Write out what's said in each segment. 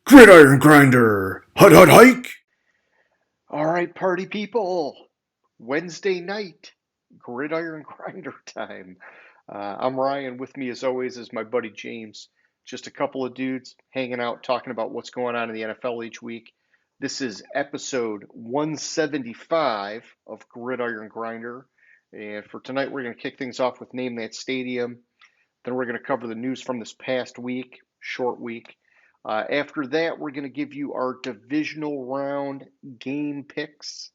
Gridiron Grinder! Hut hut hike! All right, party people. Wednesday night, Gridiron Grinder time. I'm Ryan. With me, as always, is my buddy James. Just a couple of dudes hanging out, talking about what's going on in the NFL each week. This is episode 175 of Gridiron Grinder. And for tonight, we're going to kick things off with Name That Stadium. Then we're going to cover the news from this past week, short week. After that, we're going to give you our divisional round game picks,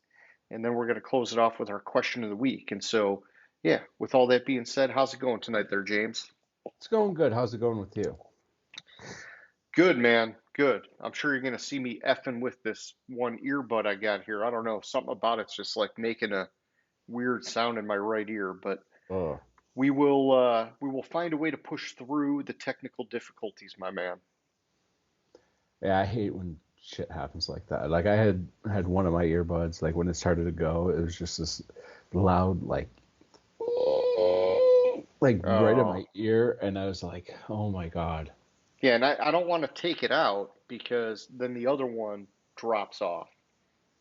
and then we're going to close it off with our question of the week. And so, yeah, with all that being said, how's it going tonight there, James? It's going good. How's it going with you? Good, man. Good. I'm sure you're going to see me effing with this one earbud I got here. I don't know. Something about it's just like making a weird sound in my right ear, but Oh, we will find a way to push through the technical difficulties, my man. yeah, I hate when shit happens like that. Like I had one of my earbuds, like when it started to go, it was just this loud like right in Oh. my ear, and I was like, oh my God. Yeah, and I don't want to take it out because then the other one drops off.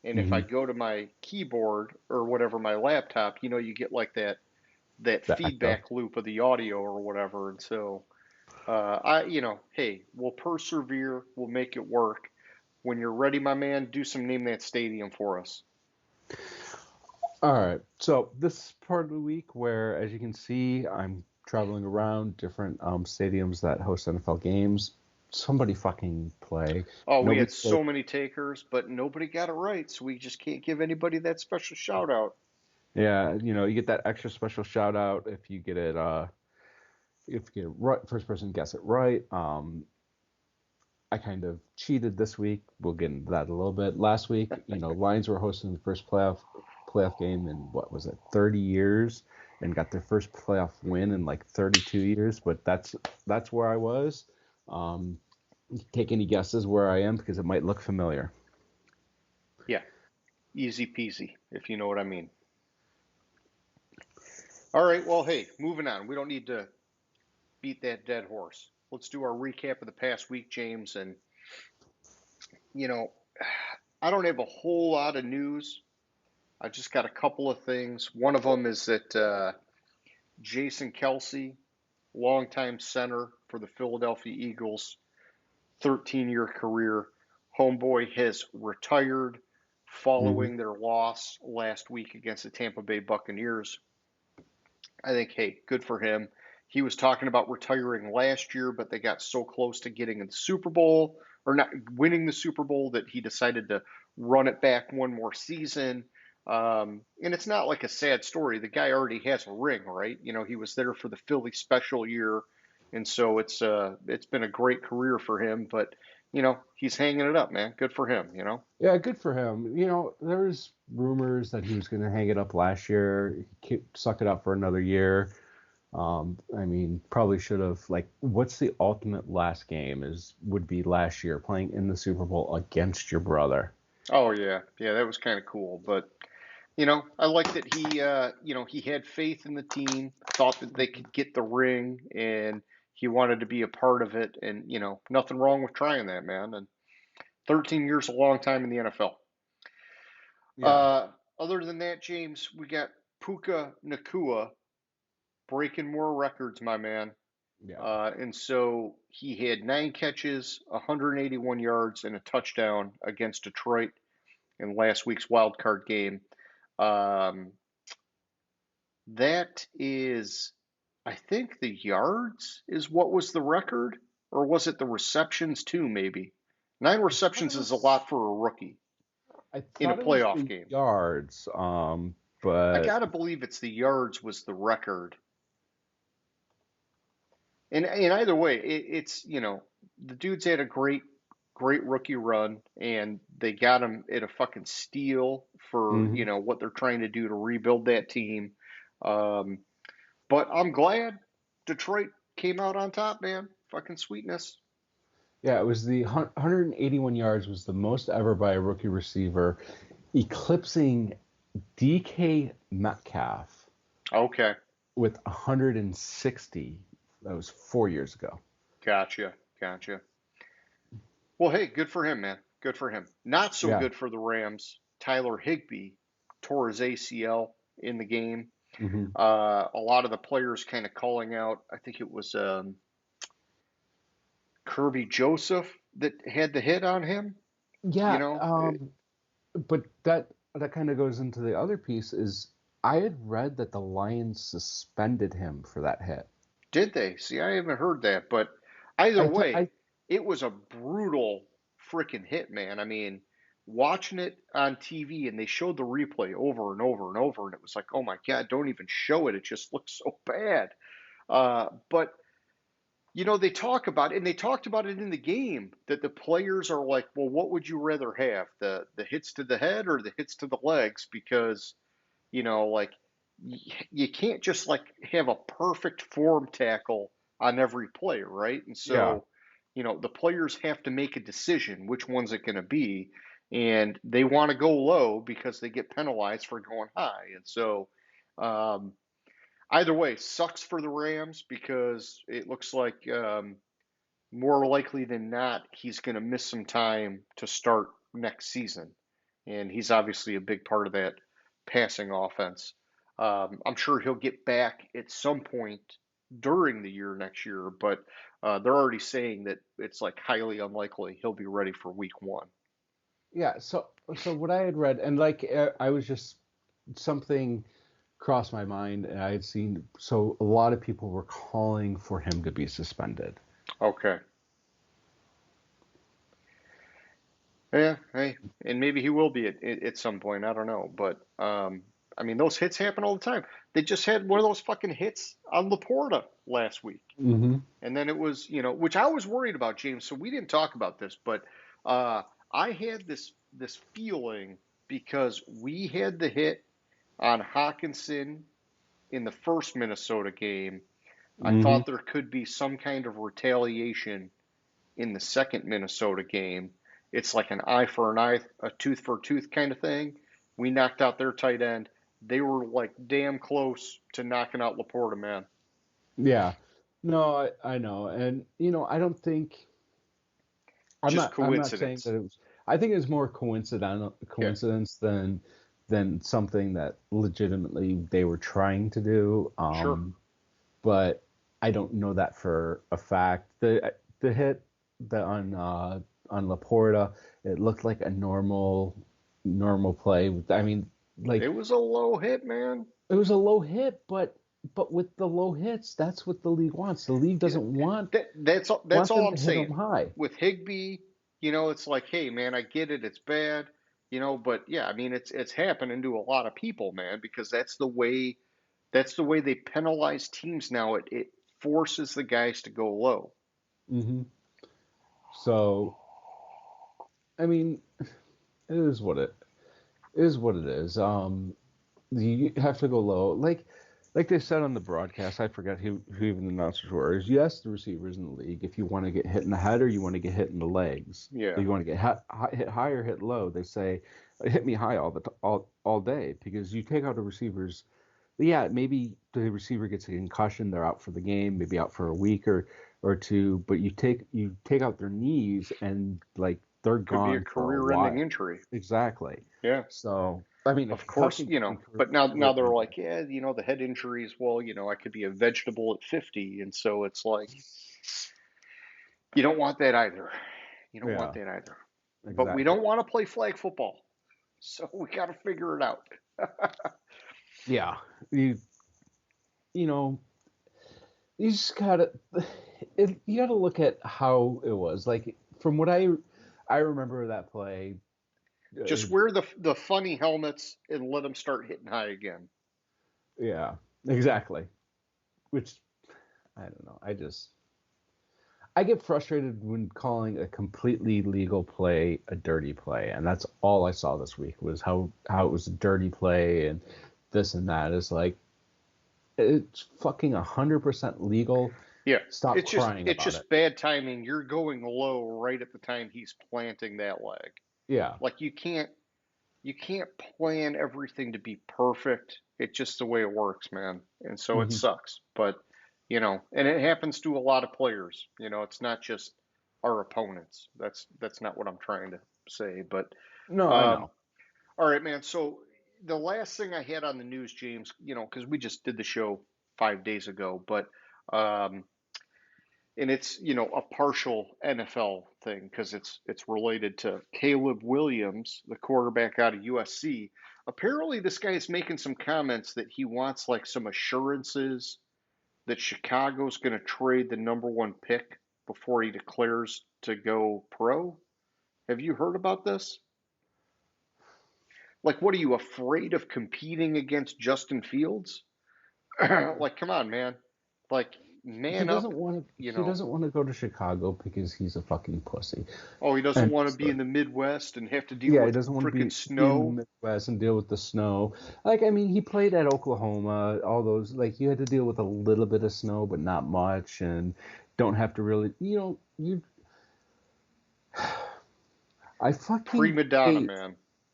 And if I Hmm. go to my keyboard or whatever, my laptop, you get like that The echo. feedback loop of the audio or whatever. And so hey, we'll persevere, we'll make it work. When you're ready, my man, do some Name That Stadium for us. All right. So this is part of the week where, as you can see, I'm traveling around different stadiums that host NFL games. Somebody fucking play. Oh, we Nobody had play. so many takers, but nobody got it right, so we just can't give anybody that special shout out. Yeah, you get that extra special shout out if you get it. If you get it right, first person gets it right. I kind of cheated this week. We'll get into that a little bit. Last week, Lions were hosting the first playoff game in what was it, 30 years, and got their first playoff win in like 32 years. But that's where I was. Um, take any guesses where I am because it might look familiar. Yeah, easy peasy, if you know what I mean. All right, well, hey, moving on. We don't need to beat that dead horse. Let's do our recap of the past week, James. And, you know, I don't have a whole lot of news. I just got a couple of things. One of them is that Jason Kelsey, longtime center for the Philadelphia Eagles, 13-year career, homeboy has retired Hmm. following their loss last week against the Tampa Bay Buccaneers. I think, hey, good for him. He was talking about retiring last year, but they got so close to getting in the Super Bowl or not winning the Super Bowl that he decided to run it back one more season. And it's not like a sad story. The guy already has a ring, right? He was there for the Philly special year, and so it's been a great career for him. But he's hanging it up, man. Good for him. Yeah, good for him. There was rumors that he was going to hang it up last year, suck it up for another year. I mean, probably should have what's the ultimate last game is would be last year playing in the Super Bowl against your brother. Oh yeah, yeah, that was kind of cool. But I like that he had faith in the team, thought that they could get the ring, and he wanted to be a part of it. And nothing wrong with trying that, man. And 13 years is a long time in the NFL. Yeah, Uh, Other than that, James, we got Puka Nakua breaking more records, my man. yeah. And so he had 9 catches, 181 yards, and a touchdown against Detroit in last week's wild card game. Um, that is, I think the yards is what was the record, or was it the receptions too, maybe? Nine I thought it receptions is a lot was. for a rookie I in a thought it was playoff the game. yards. I But gotta believe it's the yards was the record. And either way, it's the dude's had a great rookie run, and they got him at a fucking steal for mhm. what they're trying to do to rebuild that team. Um, but I'm glad Detroit came out on top, man. Fucking sweetness. Yeah, it was the 181 yards was the most ever by a rookie receiver, eclipsing DK Metcalf Okay, with 160. That was 4 years ago. gotcha. Well, hey, good for him, man. Good for him. Not so Yeah. good for the Rams. Tyler Higbee tore his ACL in the game. Hmm. A lot of the players kind of calling out. I think it was Kirby Joseph that had the hit on him. You Yeah. know, But that kind of goes into the other piece is I had read that the Lions suspended him for that hit. did they? See, I haven't heard that, but either way, I it was a brutal freaking hit, man. I mean, watching it on TV and they showed the replay over and over and over, and it was like, oh my God, don't even show it. It just looks so bad. But they talk about it, and they talked about it in the game that the players are like, well, what would you rather have, the hits to the head or the hits to the legs? Because like you can't just like have a perfect form tackle on every player, right? And Yeah. so, the players have to make a decision which one's it going to be, and they want to go low because they get penalized for going high. And so, um, either way, sucks for the Rams because it looks like more likely than not he's going to miss some time to start next season, and he's obviously a big part of that passing offense. I'm sure he'll get back at some point during the year next year, but they're already saying that it's like highly unlikely he'll be ready for week one. Yeah. So what I had read and I was just something crossed my mind and I had seen so a lot of people were calling for him to be suspended. Okay. Yeah, hey, and maybe he will be at some point. I don't know, but I mean, those hits happen all the time. They just had one of those fucking hits on Laporta last week. Hmm. And then it was, which I was worried about, James. So we didn't talk about this, but uh, I had this feeling because we had the hit on Hawkinson in the first Minnesota game. I Hmm. thought there could be some kind of retaliation in the second Minnesota game. It's like an eye for an eye, a tooth for a tooth kind of thing. We knocked out their tight end. They were like damn close to knocking out Laporta, man. Yeah. No, I know. And I don't think Just I'm not saying coincidence. that it was. I think it's more Yeah, coincidence than something that legitimately they were trying to do. sure. But I don't know that for a fact. The hit on Laporta, it looked like a normal play. I mean, It like was a low hit, man. it was a low hit, but with the low hits, that's what the league wants. The league Yeah, doesn't that's want all them I'm to hit saying. them high. With Higby, it's like, hey, man, I get it, it's bad, but yeah, I mean, it's happening to a lot of people, man, because that's the way they penalize teams now. It forces the guys to go low. Hmm. So I mean, it is what it is. What it is. You have to go low. Like they said on the broadcast, I forget who even the announcers were. Is yes, the receivers in the league. If you want to get hit in the head or you want to get hit in the legs, Yeah, if you want to get hit high or hit low, they say hit me high all day because you take out the receivers. Yeah, maybe the receiver gets a concussion, they're out for the game, maybe out for a week or two, but you take out their knees and like they're could be a gone for a career-ending while. injury. Exactly. Yeah. So I mean, Of it course, definitely could be but now they're career-ending. like, yeah, the head injuries. Well, I could be a vegetable at 50, and so it's like you don't want that either. You don't want Yeah, that either. But we exactly. don't want to play flag football, so we got to figure it out. Yeah, you you know you just gotta you gotta look at how it was. Like from what I remember that play. Uh, Just wear the funny helmets and let them start hitting high again. yeah, exactly. Which I don't know. I get frustrated when calling a completely legal play a dirty play, and that's all I saw this week was how it was a dirty play and this and that. It's like it's fucking 100% legal. Yeah, Stop it's just crying it's about it. just bad timing. You're going low right at the time he's planting that leg. Yeah. Like you can't plan everything to be perfect. It's just the way it works, man. And so it Hmm. sucks. But and it happens to a lot of players. It's not just our opponents. That's not what I'm trying to say, but No, I um, know. all right, man. So the last thing I had on the news, James, because we just did the show 5 days ago, but um, and it's a partial NFL thing because it's related to Caleb Williams, the quarterback out of USC. Apparently, this guy is making some comments that he wants like some assurances that Chicago's going to trade the number one pick before he declares to go pro. Have you heard about this? Like, what are you afraid of competing against Justin Fields? Like, come on, man. Like, He man up, doesn't want to. you He know. doesn't want to go to Chicago because he's a fucking pussy. Oh, he doesn't And want to be so, in the Midwest and have to deal yeah, he with doesn't want to freaking be in the snow. Midwest and deal with the snow. Like, I mean, he played at Oklahoma. All those, like, you had to deal with a little bit of snow, but not much, and don't have to really, you. I fucking Prima donna,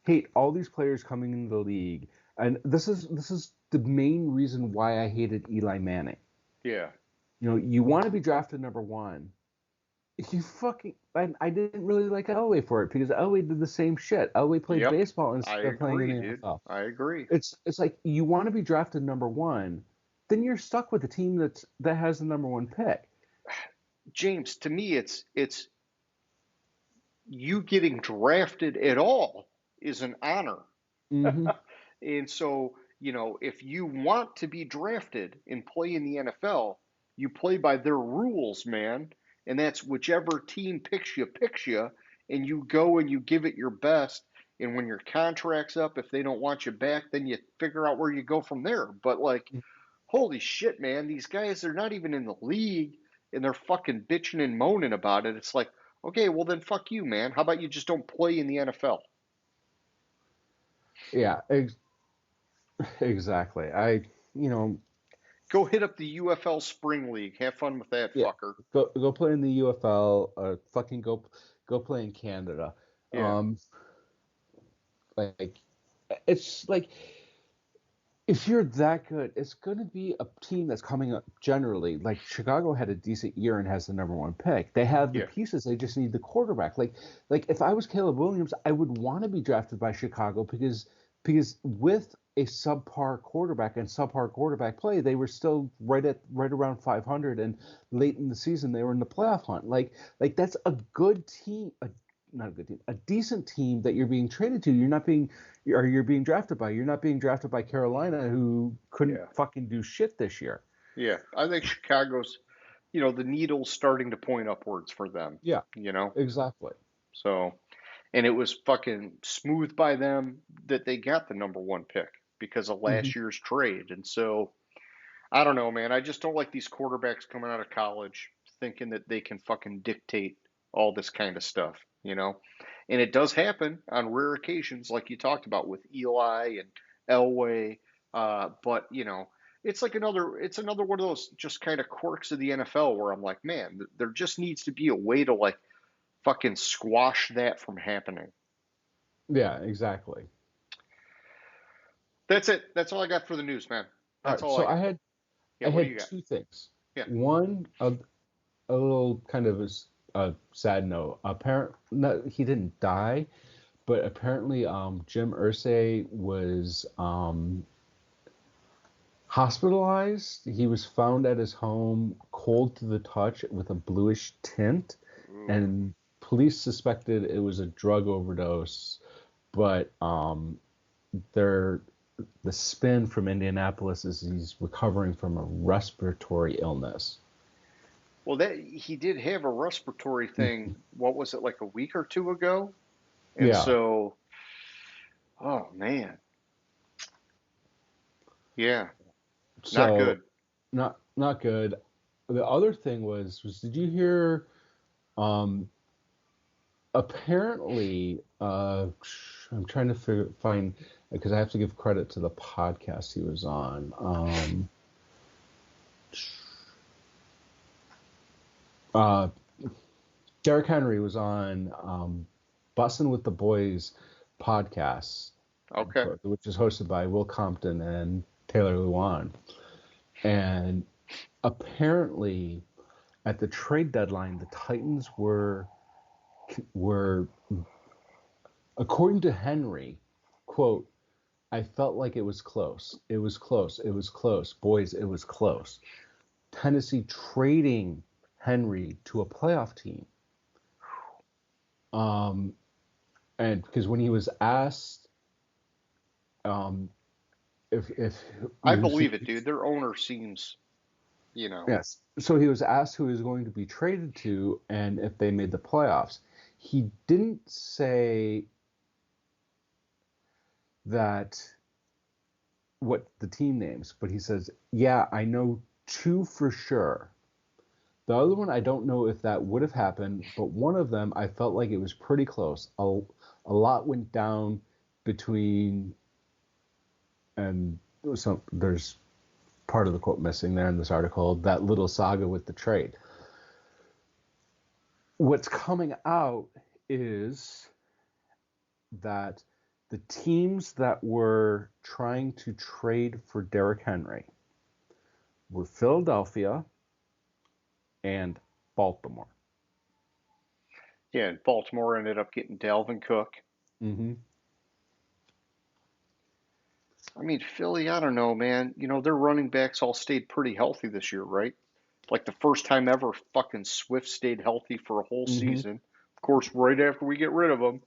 hate man. all these players coming into the league, and this is the main reason why I hated Eli Manning. Yeah. You want to be drafted number one. You fucking. I didn't really like Elway for it because Elway did the same shit. Elway played Yep. baseball I instead of playing in agree, the dude. NFL. I agree. It's like you want to be drafted number one, then you're stuck with the team that has the number one pick. James, to me, it's you getting drafted at all is an honor. Mm-hmm. And so, if you want to be drafted and play in the NFL, you play by their rules, man. And that's whichever team picks you, and you go and you give it your best. And when your contract's up, if they don't want you back, then you figure out where you go from there. But like, holy shit, man, these guys are not even in the league and they're fucking bitching and moaning about it. It's like, okay, well then fuck you, man. How about you just don't play in the NFL? Yeah, exactly. Go hit up the UFL Spring League. Have fun with that, Yeah, fucker. go play in the UFL. Fucking go play in Canada. Yeah. Like it's like if you're that good, it's going to be a team that's coming up generally. Like Chicago had a decent year and has the number one pick. They have the Yeah. pieces. They just need the quarterback. Like if I was Caleb Williams, I would want to be drafted by Chicago because with a subpar quarterback and subpar quarterback play, they were still right around 500, and late in the season they were in the playoff hunt. Like that's a good team. Not a good team, a decent team that you're being traded to. You're being drafted by. You're not being drafted by Carolina, who couldn't Yeah. fucking do shit this year. Yeah. I think Chicago's, the needle's starting to point upwards for them, Yeah, you know? exactly. So, and it was fucking smooth by them that they got the number one pick because of Hmm. last year's trade. And so, I don't know, man. I just don't like these quarterbacks coming out of college thinking that they can fucking dictate all this kind of stuff. And it does happen on rare occasions, like you talked about with Eli and Elway. But it's another one of those just kind of quirks of the NFL where I'm like, man, there just needs to be a way to like fucking squash that from happening. Yeah, exactly. That's it. That's all I got for the news, man. All That's right, all so I I got. had Yeah, I what do you had got? two things. Yeah. One, a little kind of a sad note. Apparently, no, he didn't die, but apparently, Jim Irsay was hospitalized. He was found at his home, cold to the touch, with a bluish tint, Ooh. and police suspected it was a drug overdose. But they're the spin from Indianapolis is he's recovering from a respiratory illness. Well, that he did have a respiratory thing. What was it, like a week or two ago? And Yeah. so, oh man, yeah, not So good. not good. The other thing was did you hear um apparently I'm trying to find because I have to give credit to the podcast he was on. Uh Derrick Henry was on Bussin' with the Boys podcast, Okay. which is hosted by Will Compton and Taylor Lewan. And apparently At the trade deadline, the Titans were, according to Henry, quote, I felt like it was close. It was close. It was close. Boys, it was close. Tennessee trading Henry to a playoff team. And because when he was asked if I believe it, dude. Their owner seems, yes, so he was asked who he was going to be traded to and if they made the playoffs. He didn't say that what the team names, but he says, yeah, I know two for sure. The other one, I don't know if that would have happened, but one of them, I felt like it was pretty close. A lot went down between, and there's part of the quote missing there in this article, that little saga with the trade. What's coming out is that the teams that were trying to trade for Derrick Henry were Philadelphia and Baltimore. Yeah, and Baltimore ended up getting Dalvin Cook. Mm-hmm. I mean, Philly, I don't know, man. Their running backs all stayed pretty healthy this year, right? Like the first time ever, fucking Swift stayed healthy for a whole Mm-hmm. season. Of course, right after we get rid of him.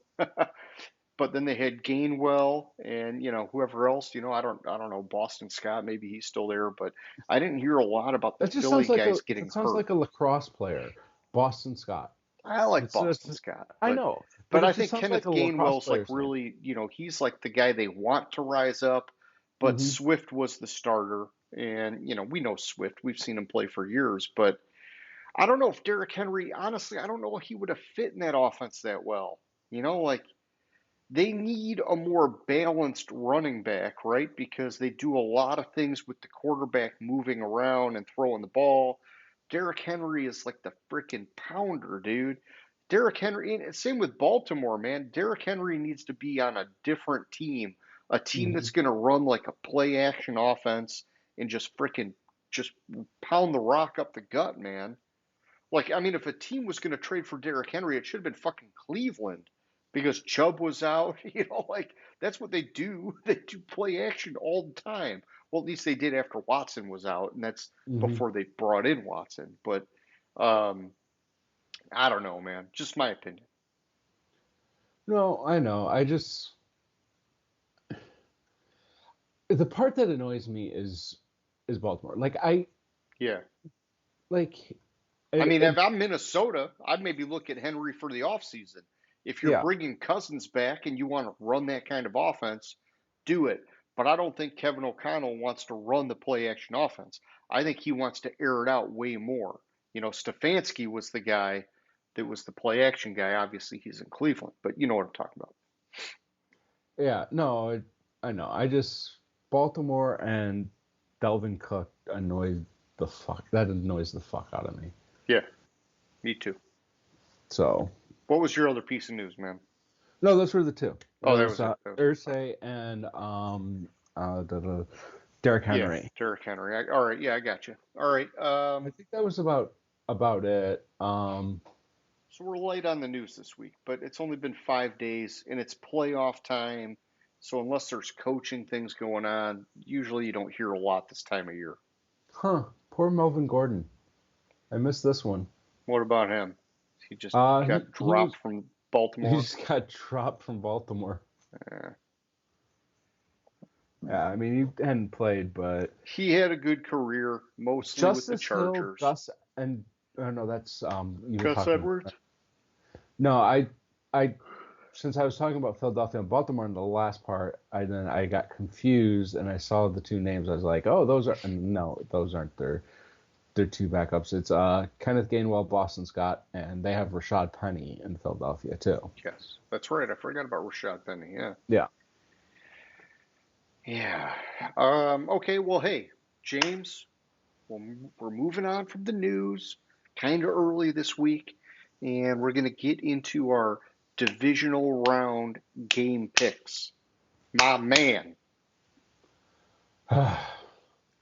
But then they had Gainwell and whoever else. I don't know, Boston Scott. Maybe he's still there, but I didn't hear a lot about the That just Philly sounds like guys getting that sounds hurt. like a lacrosse player, Boston Scott. I like It's Boston Scott, I but know, but but it I just think sounds like Kenneth a lacrosse Gainwell's like player's name. really, he's like the guy they want to rise up. But Mm-hmm. Swift was the starter, and we know Swift. We've seen him play for years, but I don't know if Derrick Henry. Honestly, I don't know if he would have fit in that offense that well. Like they need a more balanced running back, right? Because they do a lot of things with the quarterback moving around and throwing the ball. Derrick Henry is like the freaking pounder, dude. Derrick Henry, and same with Baltimore, man. Derrick Henry needs to be on a different team, a team Mm-hmm. that's going to run like a play action offense and just pound the rock up the gut, man. Like, I mean, if a team was going to trade for Derrick Henry, it should have been fucking Cleveland because Chubb was out. Like that's what they do. They do play action all the time. Well, at least they did after Watson was out, and that's Mm-hmm. before they brought in Watson. But um, I don't know, man. Just my opinion. No, I know. I just the part that annoys me is Baltimore. Yeah. Like I mean, I if I'm Minnesota, I'd maybe look at Henry for the offseason. If you're yeah. bringing Cousins back and you want to run that kind of offense, do it. But I don't think Kevin O'Connell wants to run the play action offense. I think he wants to air it out way more. Stefanski was the guy that was the play action guy. Obviously, he's in Cleveland, but you know what I'm talking about. Yeah, no, I know. I just Baltimore and Delvin Cook annoys the fuck out of me. Yeah, me too. So What was your other piece of news, man? no, those were the two. It Oh, that was was it. That was it. Okay. Ursay and Derrick Yeah, Henry. Derrick Henry. All right. Yeah, I got you. All right. I think that was about it. So we're light on the news this week, but it's only been 5 days and it's playoff time. So unless there's coaching things going on, usually you don't hear a lot this time of year. Poor Melvin Gordon. I missed this one. What about him? He just He got he was dropped from he Baltimore. just got dropped from Baltimore. Uh, Yeah, I mean he hadn't played, but he had a good career, mostly with the Justice Hill, Chargers. Gus, and no, that's you were Gus talking. Edwards? No, I, since I was talking about Philadelphia and Baltimore in the last part, I got confused and I saw the two names. I was like, oh, those are and no, those aren't their two backups. It's Kenneth Gainwell, Boston Scott, and they have Rashad Penny in Philadelphia too. Yes, that's right. I forgot about Rashad Penny. Yeah. Yeah. Yeah. Okay. Well, hey, James, we're moving on from the news kind of early this week, and we're going to get into our divisional round game picks. My man, All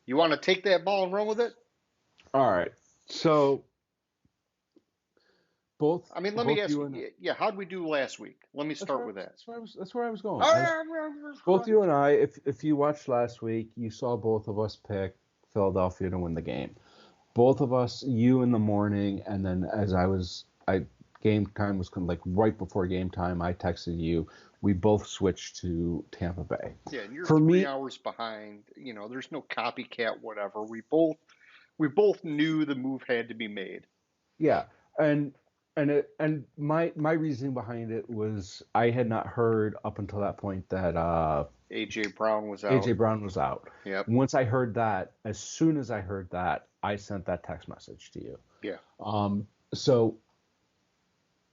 you want to take that ball and run with it? right. So both I mean, let me both ask you and you, yeah, how'd we do last week? Let me that's start with that. that's where I was going. Both Oh, you and I, if you watched last week, you saw both of us pick Philadelphia to win the game. Both of us, you in the morning, and then I game time was kind of like right before game time. I texted you. We both switched to Tampa Bay. yeah, and you're For 3 me, hours behind. There's no copycat, whatever. We both knew the move had to be made. yeah, and my reasoning behind it was I had not heard up until that point that AJ Brown was AJ out. Brown was out. Yep. Once I heard that, as soon as I heard that, I sent that text message to you. Yeah. So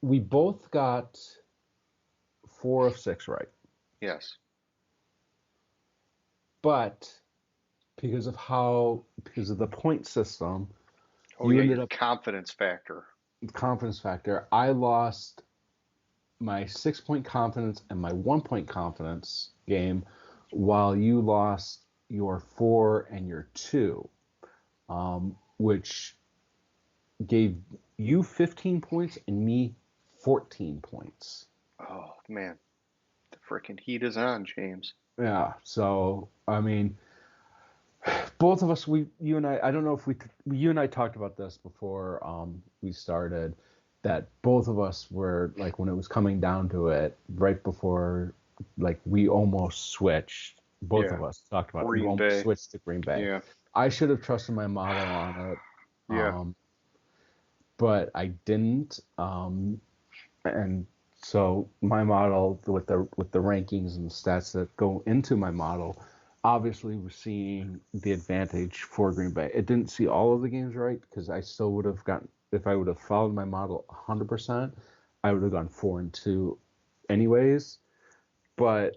we both got 4 of 6 right, Yes. but because of the point system, Oh you yeah, ended your up confidence factor. confidence factor. I lost my 6 point confidence and my 1 point confidence game, while you lost your 4 and your 2, which gave you 15 points and me 14 points. Oh man, the freaking heat is on, James. Yeah, so I mean, both of us, you and I don't know if you and I talked about this before we started, that both of us were like, when it was coming down to it, right before, like, we almost switched. Both Yeah. of us talked about it. We Green almost Bay. switched to Green Bay. Yeah. I should have trusted my model on it, Yeah. but I didn't. And so my model, with the rankings and the stats that go into my model, obviously was seeing the advantage for Green Bay. It didn't see all of the games right, because I still would have gotten, if I would have followed my model 100%, I would have gone 4-2 anyways. But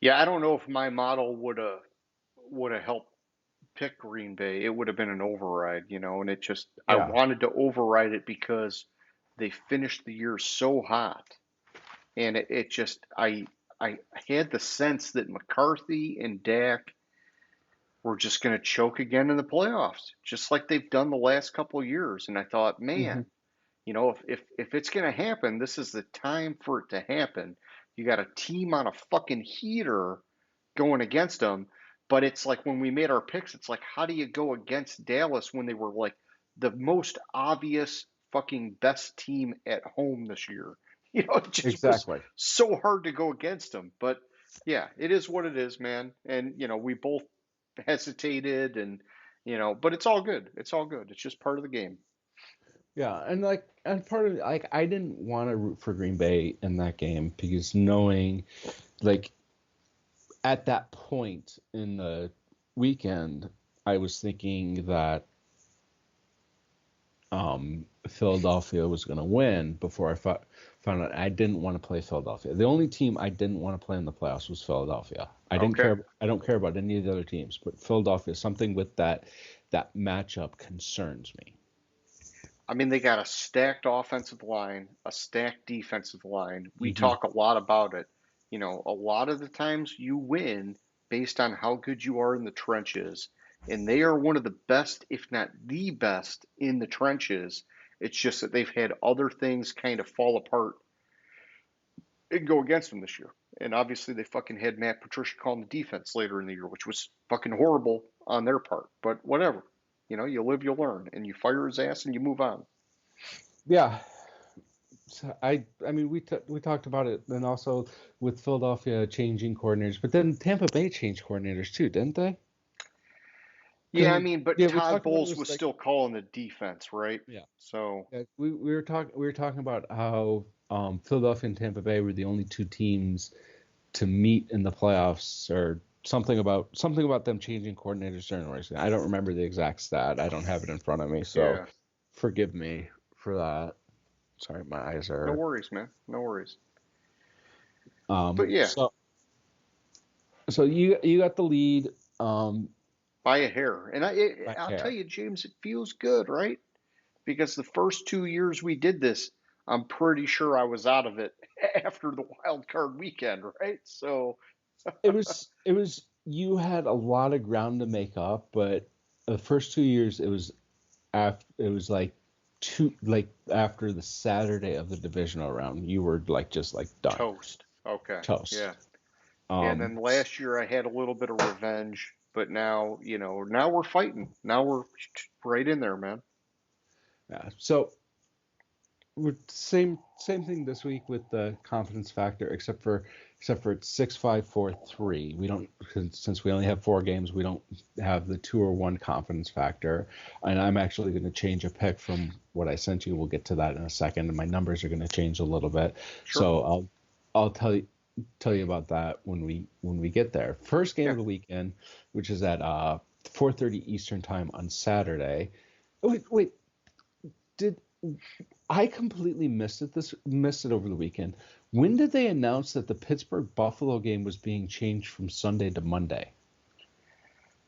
Yeah, I don't know if my model would have helped pick Green Bay. It would have been an override, and it just I yeah, wanted to override it because they finished the year so hot. And it just I had the sense that McCarthy and Dak were just going to choke again in the playoffs, just like they've done the last couple of years. And I thought, hmm man, if it's going to happen, this is the time for it to happen. You got a team on a fucking heater going against them, but it's like when we made our picks, it's like, how do you go against Dallas when they were like the most obvious fucking best team at home this year? It just was exactly. so hard to go against them. But yeah, it is what it is, man. And we both hesitated, but it's all good. It's all good. It's just part of the game. Yeah, and part of, like, I didn't want to root for Green Bay in that game, because knowing, like, at that point in the weekend, I was thinking that Philadelphia was going to win before found out I didn't want to play Philadelphia. The only team I didn't want to play in the playoffs was Philadelphia. I didn't Okay. care. I don't care about any of the other teams, but Philadelphia, something with that matchup concerns me. I mean, they got a stacked offensive line, a stacked defensive line. We Hmm. talk a lot about it. A lot of the times you win based on how good you are in the trenches. And they are one of the best, if not the best, in the trenches. It's just that they've had other things kind of fall apart and go against them this year. And obviously, they fucking had Matt Patricia calling the defense later in the year, which was fucking horrible on their part. But whatever. You live, you learn, and you fire his ass and you move on. Yeah, so I mean, we talked about it, and also with Philadelphia changing coordinators, but then Tampa Bay changed coordinators too, didn't they? Yeah, I Because mean, but yeah, we Todd talked about it Bowles was was like, still calling the defense, right? yeah, So, yeah, we were talking about how Philadelphia and Tampa Bay were the only 2 teams to meet in the playoffs, or something about them changing coordinators during the race. I don't remember the exact stat. I don't have it in front of me, so yeah, forgive me for that. Sorry, my eyes no are. worries, man. No worries. But yeah, So you got the lead by a hair. And by I'll tell hair. you, James, it feels good, right? Because the first 2 years we did this, I'm pretty sure I was out of it after the wild card weekend, right? So, It was you had a lot of ground to make up, but the first 2 years it was like after the Saturday of the divisional round, you were like just like done, Toast. Okay. toast. Yeah. Yeah. And then S- last year I had a little bit of revenge, but now, now we're fighting. Now we're right in there, man. yeah. So we're same thing this week with the confidence factor, except for it's 6-5-4-3. We don't, since we only have 4 games, we don't have the 2 or 1 confidence factor. And I'm actually going to change a pick from what I sent you. We'll get to that in a second, and my numbers are going to change a little bit. Sure. So I'll tell you about that when we get there. First game Yeah. of the weekend, which is at 4:30 Eastern time on Saturday. Oh, wait, did I completely missed it over the weekend? When did they announce that the Pittsburgh Buffalo game was being changed from Sunday to Monday?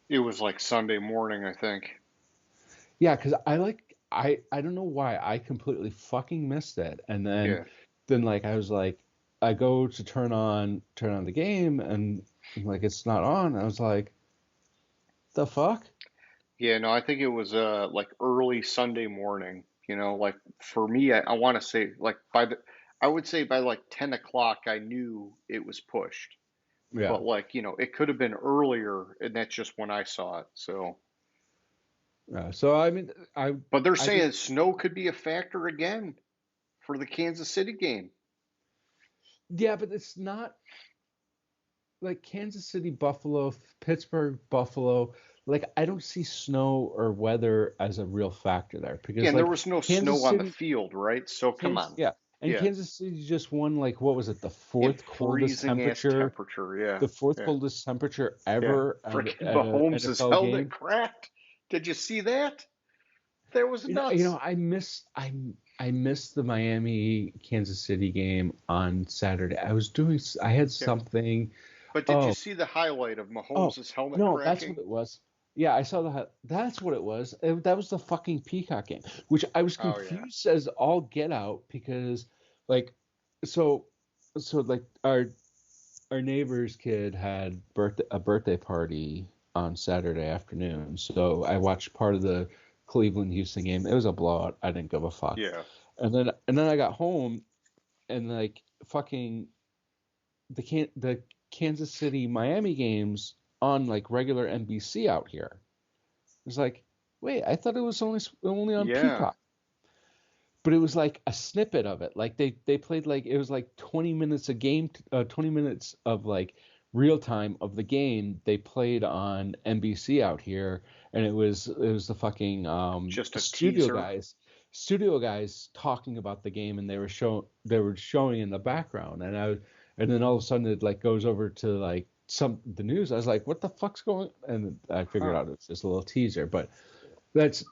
It was like Sunday morning, I think. Yeah, because I don't know why I completely fucking missed it, and then Yeah. like I was like I go to turn on the game, and like it's not on. I was like, the fuck? Yeah, no, I think it was like early Sunday morning. Like for me, I want to say like I would say by like 10 o'clock, I knew it was pushed. Yeah. But like, it could have been earlier, and that's just when I saw it. So, So I mean, but they're I did. saying snow could be a factor again for the Kansas City game. Yeah, but it's not like Kansas City, Buffalo, Pittsburgh, Buffalo. Like I don't see snow or weather as a real factor there Yeah, because and there like was no Kansas snow on the City, field, right? So come on. Yeah, and Yeah, Kansas City just won like what was it, the in fourth coldest freezing ass temperature, temperature. Yeah, the fourth yeah, coldest temperature yeah. ever Freaking at a Mahomes has NFL held it game. cracked. Did you see that? That was nuts. I missed the Miami Kansas City game on Saturday. I had Yeah. something. But did you Oh, see the highlight of Oh, Mahomes' helmet no, that's what cracking? it was. Yeah, I saw that. That's what it was. That was the fucking Peacock game, which I was Oh yeah. confused as all get out because, like, so, like our neighbor's kid had a birthday party on Saturday afternoon. So I watched part of the Cleveland Houston game. It was a blowout. I didn't give a fuck. Yeah. And then I got home and like fucking the Kansas City Miami games on like regular NBC out here. It's like, wait, I thought it was only on Yeah. Peacock, but it was like a snippet of it. Like they played like it was like 20 minutes a game, 20 minutes of like real time of the game they played on NBC out here, and it was the fucking Just a studio teaser. guys. Studio guys talking about the game, and they were showing in the background, and then all of a sudden it like goes over to like the news. I was like, what the fuck's going? And I figured Huh. out it's just a little teaser, but that's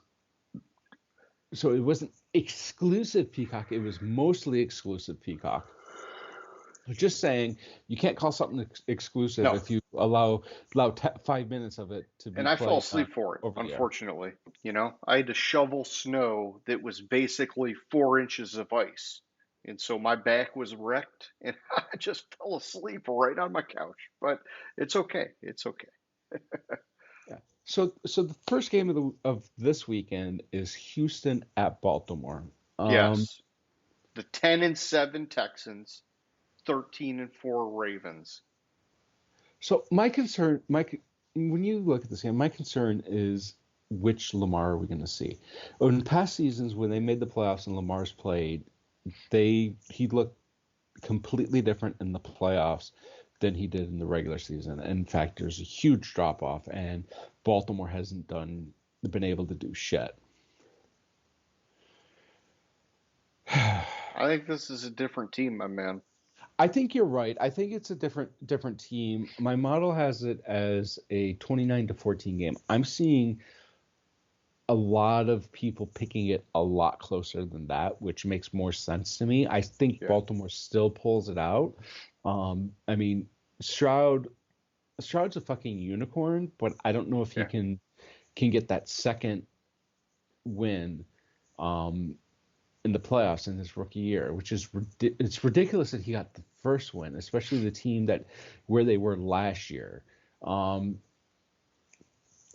so it wasn't exclusive Peacock. It was mostly exclusive Peacock. Just saying, you can't call something exclusive No. if you allow 5 minutes of it to be And I fell played asleep for it, over the air. unfortunately. I had to shovel snow that was basically 4 inches of ice. And so my back was wrecked and I just fell asleep right on my couch. But it's okay. It's okay. Yeah. So the first game of this weekend is Houston at Baltimore. Um, Yes. The 10-7 Texans, 13-4 Ravens. so my concern, when you look at this game, my concern is which Lamar are we going to see? In past seasons, when they made the playoffs and Lamar's played, he looked completely different in the playoffs than he did in the regular season. In fact, there's a huge drop off, and Baltimore hasn't been able to do shit. I think this is a different team, my man. I think you're right. I think it's a different team. My model has it as a 29-14 game. I'm seeing a lot of people picking it a lot closer than that, which makes more sense to me. I think Yeah. Baltimore still pulls it out. I mean, Stroud's a fucking unicorn, but I don't know if he Yeah. can get that second win in the playoffs in his rookie year, which is it's ridiculous that he got the first win, especially the team that where they were last year. I'm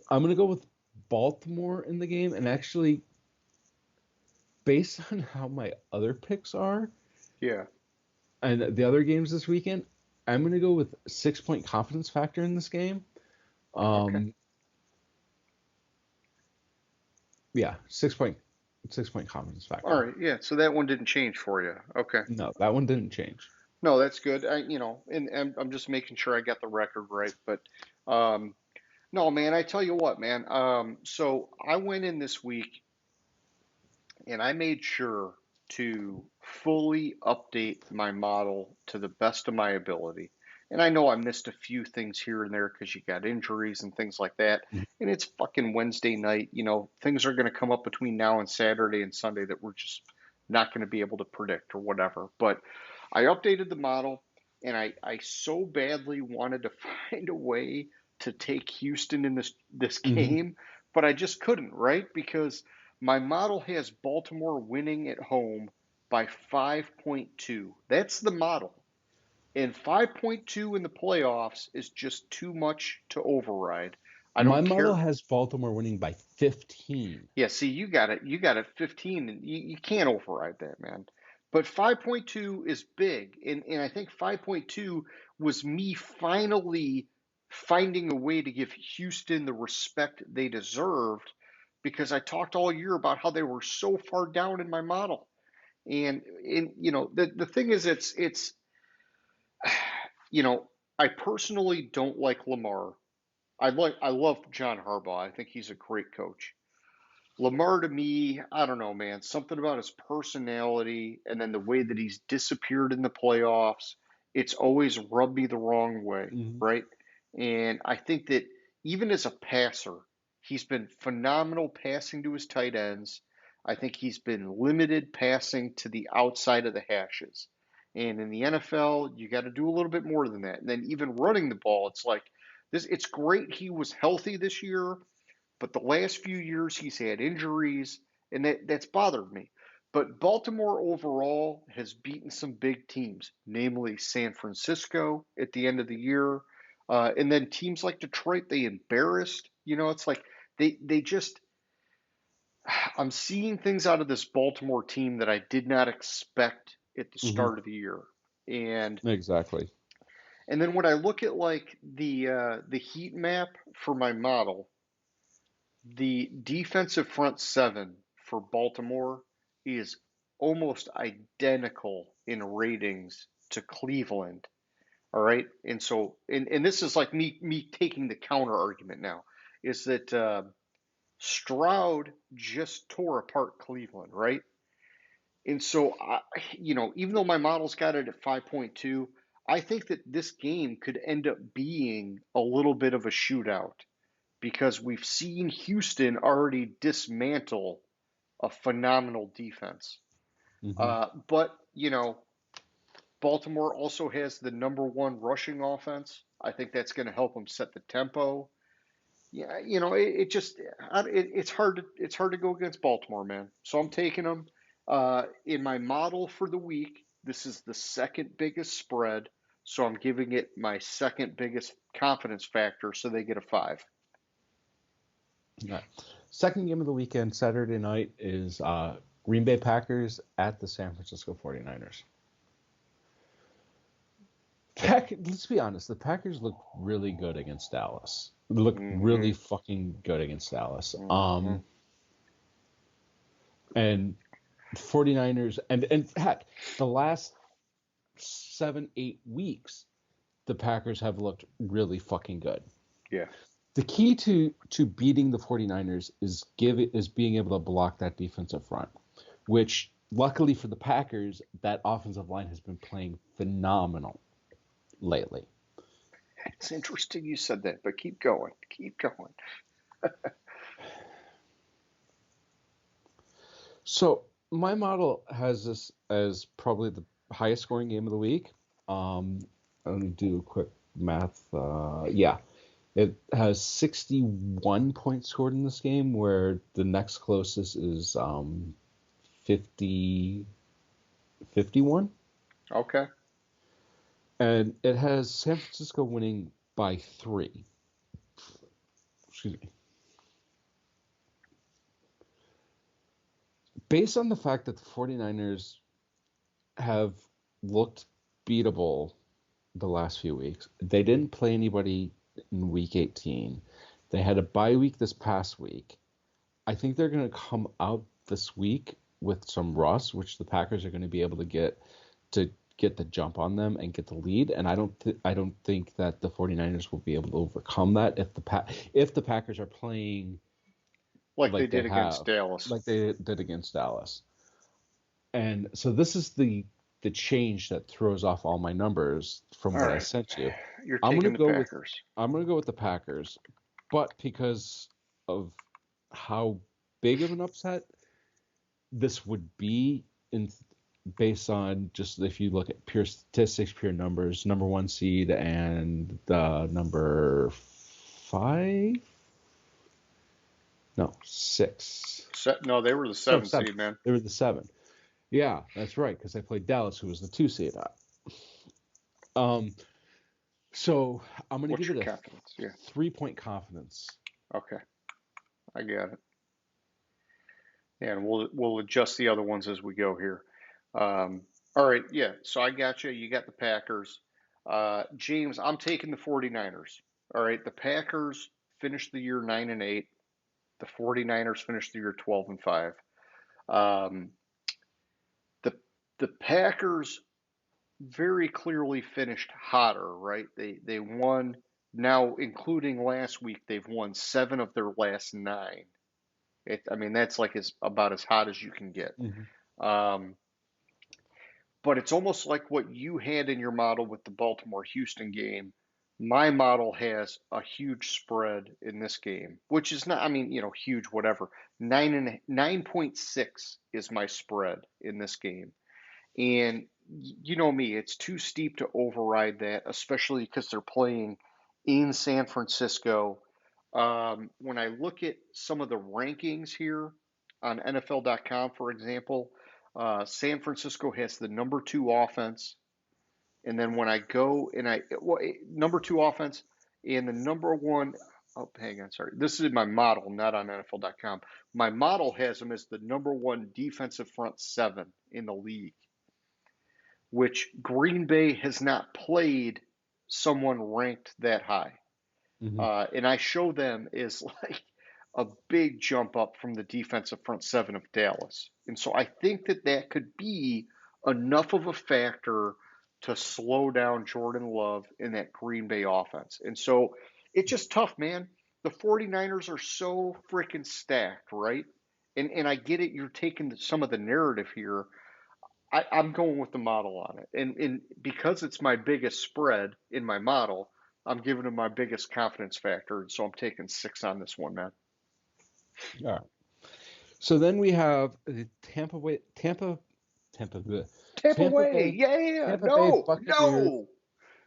gonna go with Baltimore in the game, and actually, based on how my other picks are Yeah. and the other games this weekend, I'm going to go with 6-point confidence factor in this game. Okay. Yeah, 6-point confidence All factor. right. Yeah. So that one didn't change for you. Okay. No, that one didn't change. No, that's good. And I'm just making sure I got the record right. But um, no, man, I tell you what, man. So I went in this week and I made sure to fully update my model to the best of my ability. And I know I missed a few things here and there because you got injuries and things like that. And it's fucking Wednesday night. Things are going to come up between now and Saturday and Sunday that we're just not going to be able to predict or whatever. But I updated the model and I so badly wanted to find a way to take Houston in this Mm-hmm. game, but I just couldn't, right? Because my model has Baltimore winning at home by 5.2. That's the model. And 5.2 in the playoffs is just too much to override. I My don't model care. has Baltimore winning by 15. Yeah, see, you got it. You got it 15, and you can't override that, man. But 5.2 is big. And I think 5.2 was me finally finding a way to give Houston the respect they deserved because I talked all year about how they were so far down in my model. And the thing is it's you know, I personally don't like Lamar. I love John Harbaugh. I think he's a great coach. Lamar to me, I don't know, man. Something about his personality and then the way that he's disappeared in the playoffs, it's always rubbed me the wrong way, Mm-hmm. right? And I think that even as a passer, he's been phenomenal passing to his tight ends. I think he's been limited passing to the outside of the hashes. And in the NFL, you got to do a little bit more than that. And then even running the ball, it's like this. It's great he was healthy this year, but the last few years he's had injuries, and that's bothered me. But Baltimore overall has beaten some big teams, namely San Francisco at the end of the year, and then teams like Detroit they embarrassed. It's like they just. I'm seeing things out of this Baltimore team that I did not expect at the Mm-hmm. start of the year, and Exactly. and then when I look at like the heat map for my model, the defensive front seven for Baltimore is almost identical in ratings to Cleveland. All right. And this is like me taking the counter argument now, is that Stroud just tore apart Cleveland, right? And so, even though my model's got it at 5.2, I think that this game could end up being a little bit of a shootout because we've seen Houston already dismantle a phenomenal defense. Mm-hmm. But Baltimore also has the number one rushing offense. I think that's going to help them set the tempo. Yeah, it's hard to go against Baltimore, man. So I'm taking them in my model for the week. This is the second biggest spread, so I'm giving it my second biggest confidence factor. So they get a 5. All right. Second game of the weekend, Saturday night, is Green Bay Packers at the San Francisco 49ers. Let's be honest, the Packers look really good against Dallas. They look Mm-hmm. really fucking good against Dallas. Mm-hmm. And 49ers, and heck, the last 7-8 weeks, the Packers have looked really fucking good. Yeah. The key to beating the 49ers is being able to block that defensive front, which luckily for the Packers, that offensive line has been playing phenomenal lately. It's interesting you said that, but keep going. Keep going. So my model has this as probably the highest scoring game of the week. Let me do a quick math. Yeah, it has 61 points scored in this game, where the next closest is 51. Okay. And it has San Francisco winning by 3. Excuse me. based on the fact that the 49ers have looked beatable the last few weeks, they didn't play anybody in week 18. They had a bye week this past week. I think they're going to come out this week with some rust, which the Packers are going to be able to get the jump on them and get the lead. And I don't think that the 49ers will be able to overcome that if the Packers are playing like they did against Dallas. Like they did against Dallas. And so this is the change that throws off all my numbers from what I sent you. You're taking the Packers. I'm going to go with the Packers, but because of how big of an upset this would be based on just if you look at pure statistics, pure numbers, number 1 seed and number 5? No, 6. No, they were the 7 seed, man. They were the 7. Yeah, that's right, because they played Dallas, who was the 2 seed. So I'm going to give it a 3-point confidence. Okay, I got it. And we'll adjust the other ones as we go here. All right, yeah. So I got you. You got the Packers. James, I'm taking the 49ers. All right, the Packers finished the year 9-8. The 49ers finished the year 12-5. The Packers very clearly finished hotter, right? They won, now including last week, they've won 7 of their last 9. That's like about as hot as you can get. Mm-hmm. But it's almost like what you had in your model with the Baltimore-Houston game. My model has a huge spread in this game, which is not, huge, whatever. 9.6 is my spread in this game. And you know me, it's too steep to override that, especially because they're playing in San Francisco. When I look at some of the rankings here on NFL.com, for example, San Francisco has the number 2 offense. And then when I go and number 2 offense and the number 1, hang on, sorry. This is my model, not on NFL.com. My model has them as the number 1 defensive front 7 in the league, which Green Bay has not played someone ranked that high. Mm-hmm. And I show them is like a big jump up from the defensive front 7 of Dallas. And so I think that could be enough of a factor to slow down Jordan Love in that Green Bay offense. And so it's just tough, man. The 49ers are so freaking stacked, right? And I get it. You're taking some of the narrative here. I'm going with the model on it. And because it's my biggest spread in my model, I'm giving them my biggest confidence factor. And so I'm taking 6 on this one, man. All right. So then we have the Tampa Bay. Yeah. Tampa Bay Buccaneers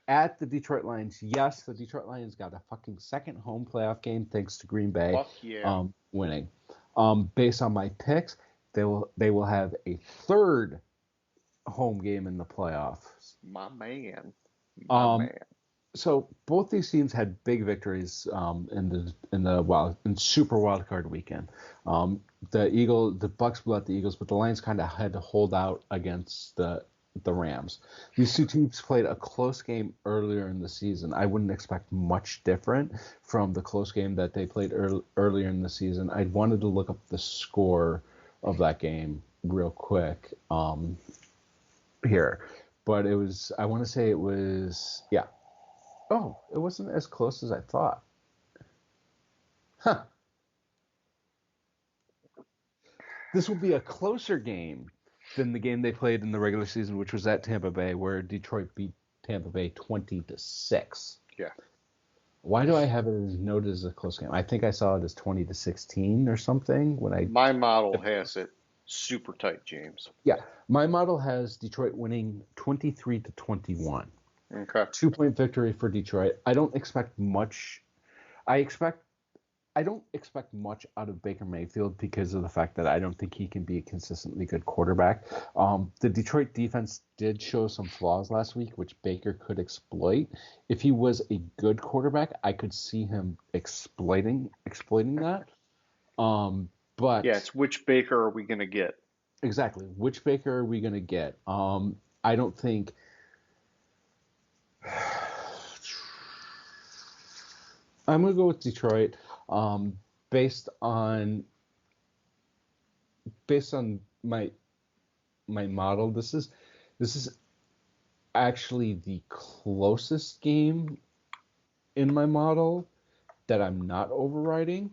at the Detroit Lions. Yes, the Detroit Lions got a fucking second home playoff game thanks to Green Bay winning. Based on my picks, they will have a third home game in the playoffs. My man. So both these teams had big victories in Super Wild Card weekend. The Bucks blew out the Eagles, but the Lions kind of had to hold out against the Rams. These two teams played a close game earlier in the season. I wouldn't expect much different from the close game that they played earlier in the season. I wanted to look up the score of that game real quick here, but I want to say it was. Oh, it wasn't as close as I thought. Huh. This will be a closer game than the game they played in the regular season, which was at Tampa Bay, where Detroit beat Tampa Bay 20-6. Yeah. Why do I have it noted as a close game? I think I saw it as 20-16 or something My model has it super tight, James. Yeah, my model has Detroit winning 23-21. Okay. 2-point victory for Detroit. I don't expect much. I don't expect much out of Baker Mayfield because of the fact that I don't think he can be a consistently good quarterback. The Detroit defense did show some flaws last week, which Baker could exploit. If he was a good quarterback, I could see him exploiting that. But yeah, it's which Baker are we going to get? exactly. Which Baker are we going to get? I don't think. I'm going to go with Detroit, um, based on my model. This is actually the closest game in my model that I'm not overriding.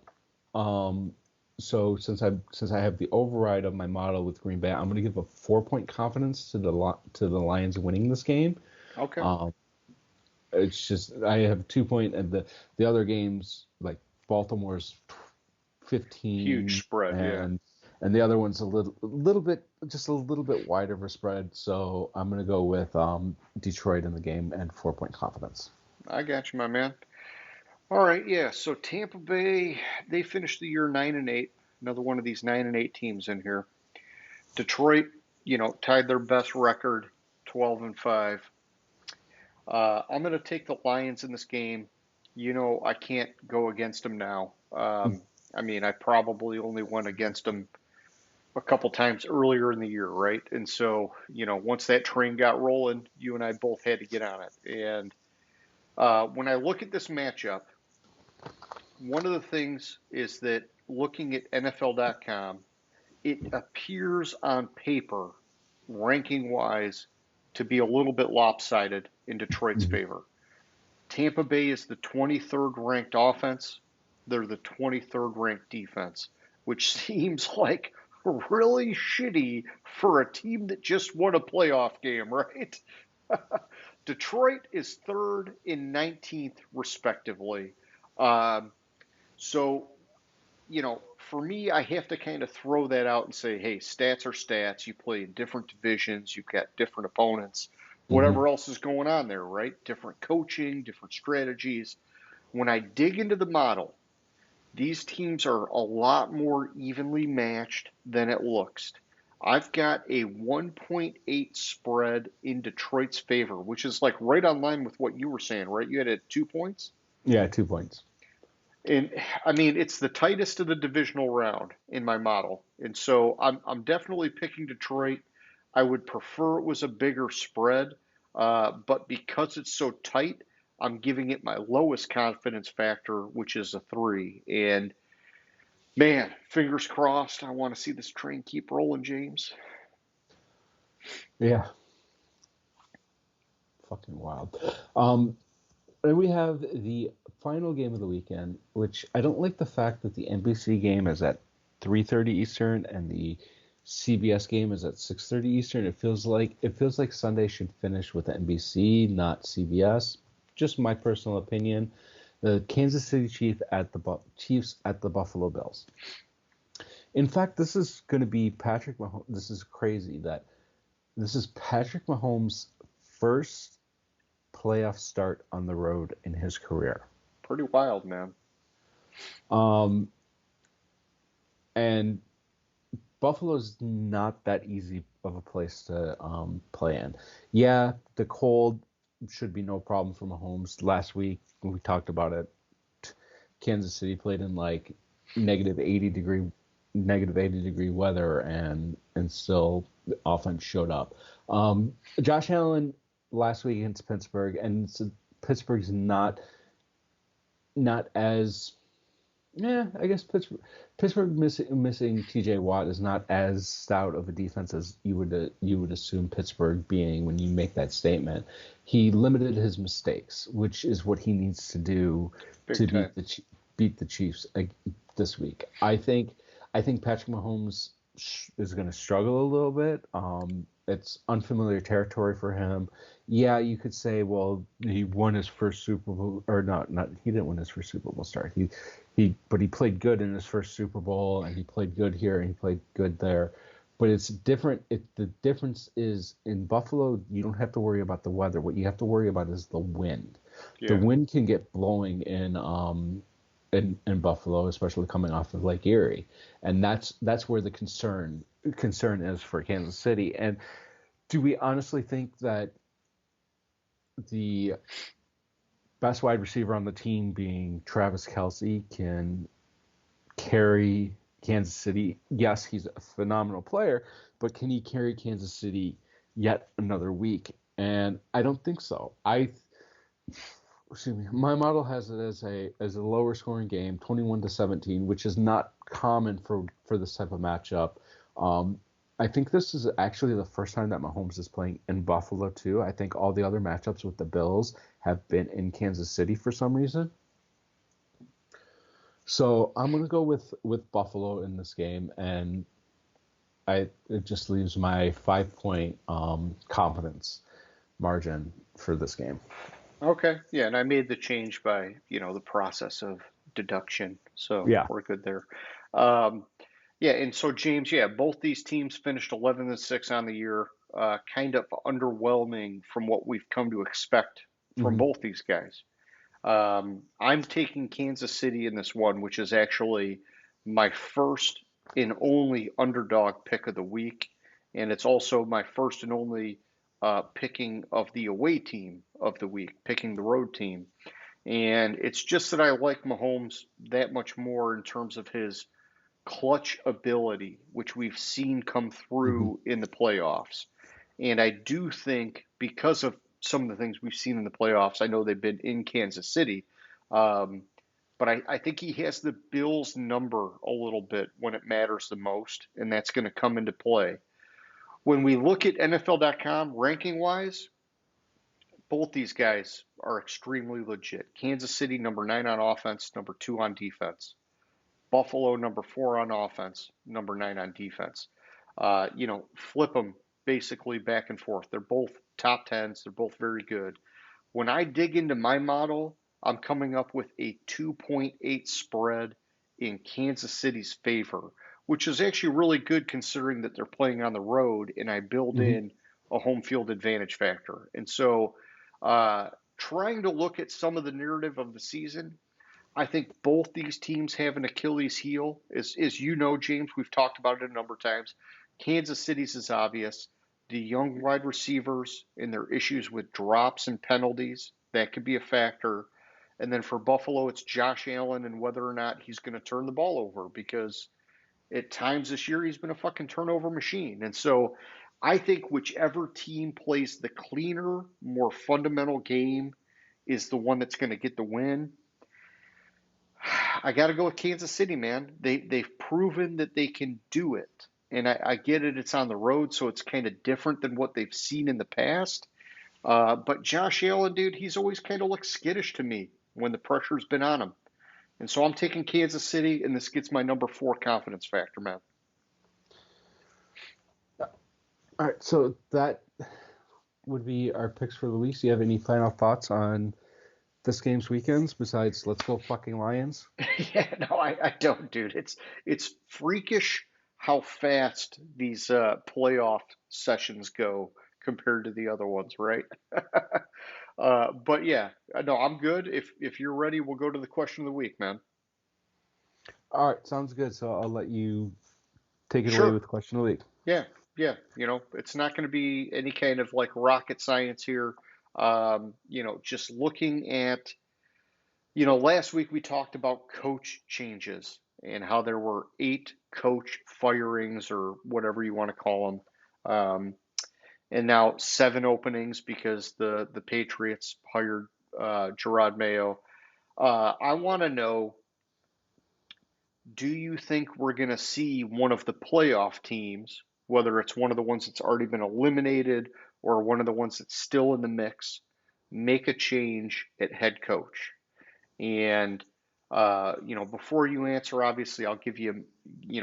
Um, so since I have the override of my model with Green Bay, I'm going to give a 4 point confidence to the Lions winning this game. Okay. Um, it's just I have 2 point, and the other games like Baltimore's Huge 15, spread, yeah. and the other one's a little bit just a little bit wider of a spread. So I'm going to go with Detroit in the game and 4 point confidence. I got you, my man. All right, yeah. So Tampa Bay, they finished the year 9-8. Another one of these 9-8 teams in here. Detroit, tied their best record, 12-5. I'm going to take the Lions in this game. I can't go against them now. I mean, I probably only went against them a couple times earlier in the year, right? And so, once that train got rolling, you and I both had to get on it. And when I look at this matchup, one of the things is that looking at NFL.com, it appears on paper, ranking wise, to be a little bit lopsided in Detroit's Mhm. favor. Tampa Bay is the 23rd ranked offense. They're the 23rd ranked defense, which seems like really shitty for a team that just won a playoff game, right? Detroit is third and 19th, respectively. Um, so, for me, I have to kind of throw that out and say, hey, stats are stats. You play in different divisions, you've got different opponents, Mhm. whatever else is going on there, right? Different coaching, different strategies. When I dig into the model, these teams are a lot more evenly matched than it looks. I've got a 1.8 spread in Detroit's favor, which is like right on line with what you were saying, right? You had it at 2 points. Yeah, 2 points. And I mean, it's the tightest of the divisional round in my model. And so I'm definitely picking Detroit. I would prefer it was a bigger spread, but because it's so tight, I'm giving it my lowest confidence factor, which is a 3. And man, fingers crossed. I want to see this train keep rolling, James. Yeah, fucking wild. Um, Then we have the final game of the weekend, which I don't like the fact that the NBC game is at 3:30 Eastern and the CBS game is at 6:30 Eastern. It feels like Sunday should finish with NBC, not CBS. Just my personal opinion. The Kansas City Chiefs at the Buffalo Bills. In fact, this is going to be Patrick Mahomes. This is crazy that this is Patrick Mahomes' first playoff start on the road in his career. Pretty wild, man. Um, and Buffalo's not that easy of a place to play in. Yeah, the cold should be no problem for Mahomes. Last week we talked about it. Kansas City played in like negative 80 degree weather, and still the offense showed up. Josh Allen last week against Pittsburgh, and Pittsburgh's not as, yeah, I guess Pittsburgh missing T.J. Watt is not as stout of a defense as you would assume Pittsburgh being when you make that statement. He limited his mistakes, which is what he needs to do Big to time. beat the Chiefs this week. I think Patrick Mahomes is going to struggle a little bit. It's unfamiliar territory for him. Yeah, you could say, well, he won his first Super Bowl, or not he didn't win his first Super Bowl start. But he played good in his first Super Bowl, and he played good here, and he played good there. But it's different. The difference is in Buffalo, you don't have to worry about the weather. What you have to worry about is the wind. The Yeah. wind can get blowing in Buffalo, especially coming off of Lake Erie, and that's where the concern is for Kansas City. And do we honestly think that the best wide receiver on the team being Travis Kelce can carry Kansas City. Yes, he's a phenomenal player, but can he carry Kansas City yet another week? And I don't think so. Excuse me, my model has it as a lower scoring game, 21-17, which is not common for this type of matchup. Um, I think this is actually the first time that Mahomes is playing in Buffalo too. I think all the other matchups with the Bills have been in Kansas City for some reason. So I'm gonna go with Buffalo in this game, and it just leaves my 5 point confidence margin for this game. Okay, yeah, and I made the change by, the process of deduction, so Yeah. we're good there. Um, yeah, and so James, yeah, both these teams finished 11-6 on the year, kind of underwhelming from what we've come to expect from Hmm. both these guys. I'm taking Kansas City in this one, which is actually my first and only underdog pick of the week. And it's also my first and only picking of the away team of the week, picking the road team. And it's just that I like Mahomes that much more in terms of his clutch ability, which we've seen come Hmm. through in the playoffs. And I do think because of some of the things we've seen in the playoffs, I know they've been in Kansas City, um, but I think he has the Bills' number a little bit when it matters the most, and that's going to come into play. When we look at NFL.com ranking wise, both these guys are extremely legit. Kansas City, number 9 on offense, number 2 on defense. Buffalo, number 4 on offense, number 9 on defense. Flip them basically back and forth. They're both top tens. They're both very good. When I dig into my model, I'm coming up with a 2.8 spread in Kansas City's favor, which is actually really good considering that they're playing on the road and I build Hmm. in a home field advantage factor. And so, uh, trying to look at some of the narrative of the season, I think both these teams have an Achilles heel. As you know, James, we've talked about it a number of times. Kansas City's is obvious. The young wide receivers and their issues with drops and penalties, that could be a factor. And then for Buffalo, it's Josh Allen and whether or not he's going to turn the ball over because at times this year he's been a fucking turnover machine. And so I think whichever team plays the cleaner, more fundamental game is the one that's going to get the win. I got to go with Kansas City, man. They've proven that they can do it, and I get it. It's on the road, so it's kind of different than what they've seen in the past. But Josh Allen, dude, he's always kind of looked skittish to me when the pressure's been on him, and so I'm taking Kansas City, and this gets my number 4 confidence factor, man. All right, so that would be our picks for the week. Do you have any final thoughts on this game's weekends besides let's go fucking Lions? Yeah, no, I don't, dude. It's freakish how fast these playoff sessions go compared to the other ones, right? But yeah, no, I'm good. If you're ready, we'll go to the question of the week, man. All right, sounds good. So I'll let you take it away Sure. with question of the week. Yeah, yeah. It's not going to be any kind of like rocket science here. Just looking at, last week we talked about coach changes and how there were 8 coach firings or whatever you want to call them. And now 7 openings because the Patriots hired Gerard Mayo. I want to know, do you think we're going to see one of the playoff teams, whether it's one of the ones that's already been eliminated or one of the ones that's still in the mix, make a change at head coach? And before you answer, obviously, I'll give you,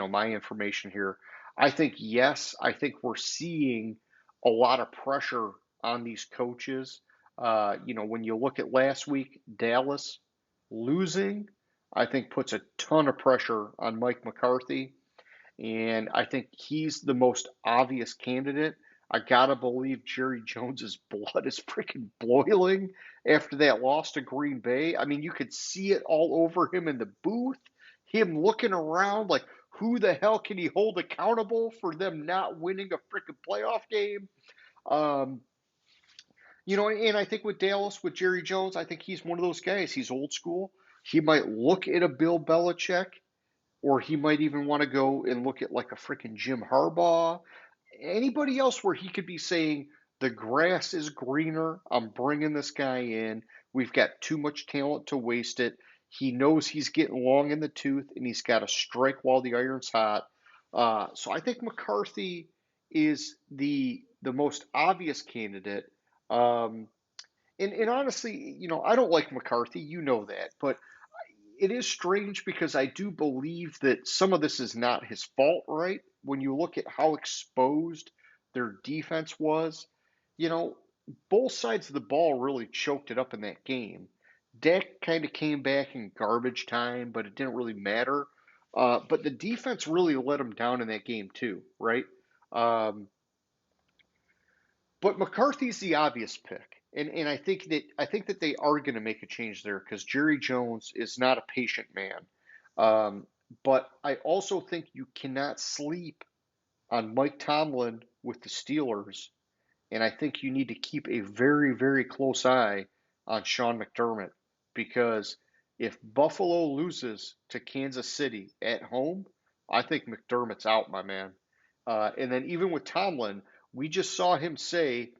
my information here. I think yes. I think we're seeing a lot of pressure on these coaches. When you look at last week, Dallas losing, I think puts a ton of pressure on Mike McCarthy, and I think he's the most obvious candidate. I gotta believe Jerry Jones's blood is freaking boiling after that loss to Green Bay. I mean, you could see it all over him in the booth, him looking around like, who the hell can he hold accountable for them not winning a freaking playoff game? Um, and I think with Dallas, with Jerry Jones, I think he's one of those guys. He's old school. He might look at a Bill Belichick or he might even want to go and look at like a freaking Jim Harbaugh, anybody else where he could be saying, the grass is greener. I'm bringing this guy in. We've got too much talent to waste it. He knows he's getting long in the tooth and he's got to strike while the iron's hot. So I think McCarthy is the most obvious candidate. Um, and honestly, I don't like McCarthy. You know that. But it is strange because I do believe that some of this is not his fault, right? When you look at how exposed their defense was, you know, both sides of the ball really choked it up in that game. Dak kind of came back in garbage time, but it didn't really matter. But the defense really let him down in that game too, right? Um, but McCarthy's the obvious pick, and I think that they are going to make a change there because Jerry Jones is not a patient man. Um, but I also think you cannot sleep on Mike Tomlin with the Steelers, and I think you need to keep a very, very close eye on Sean McDermott because if Buffalo loses to Kansas City at home, I think McDermott's out, my man. And then even with Tomlin, we just saw him say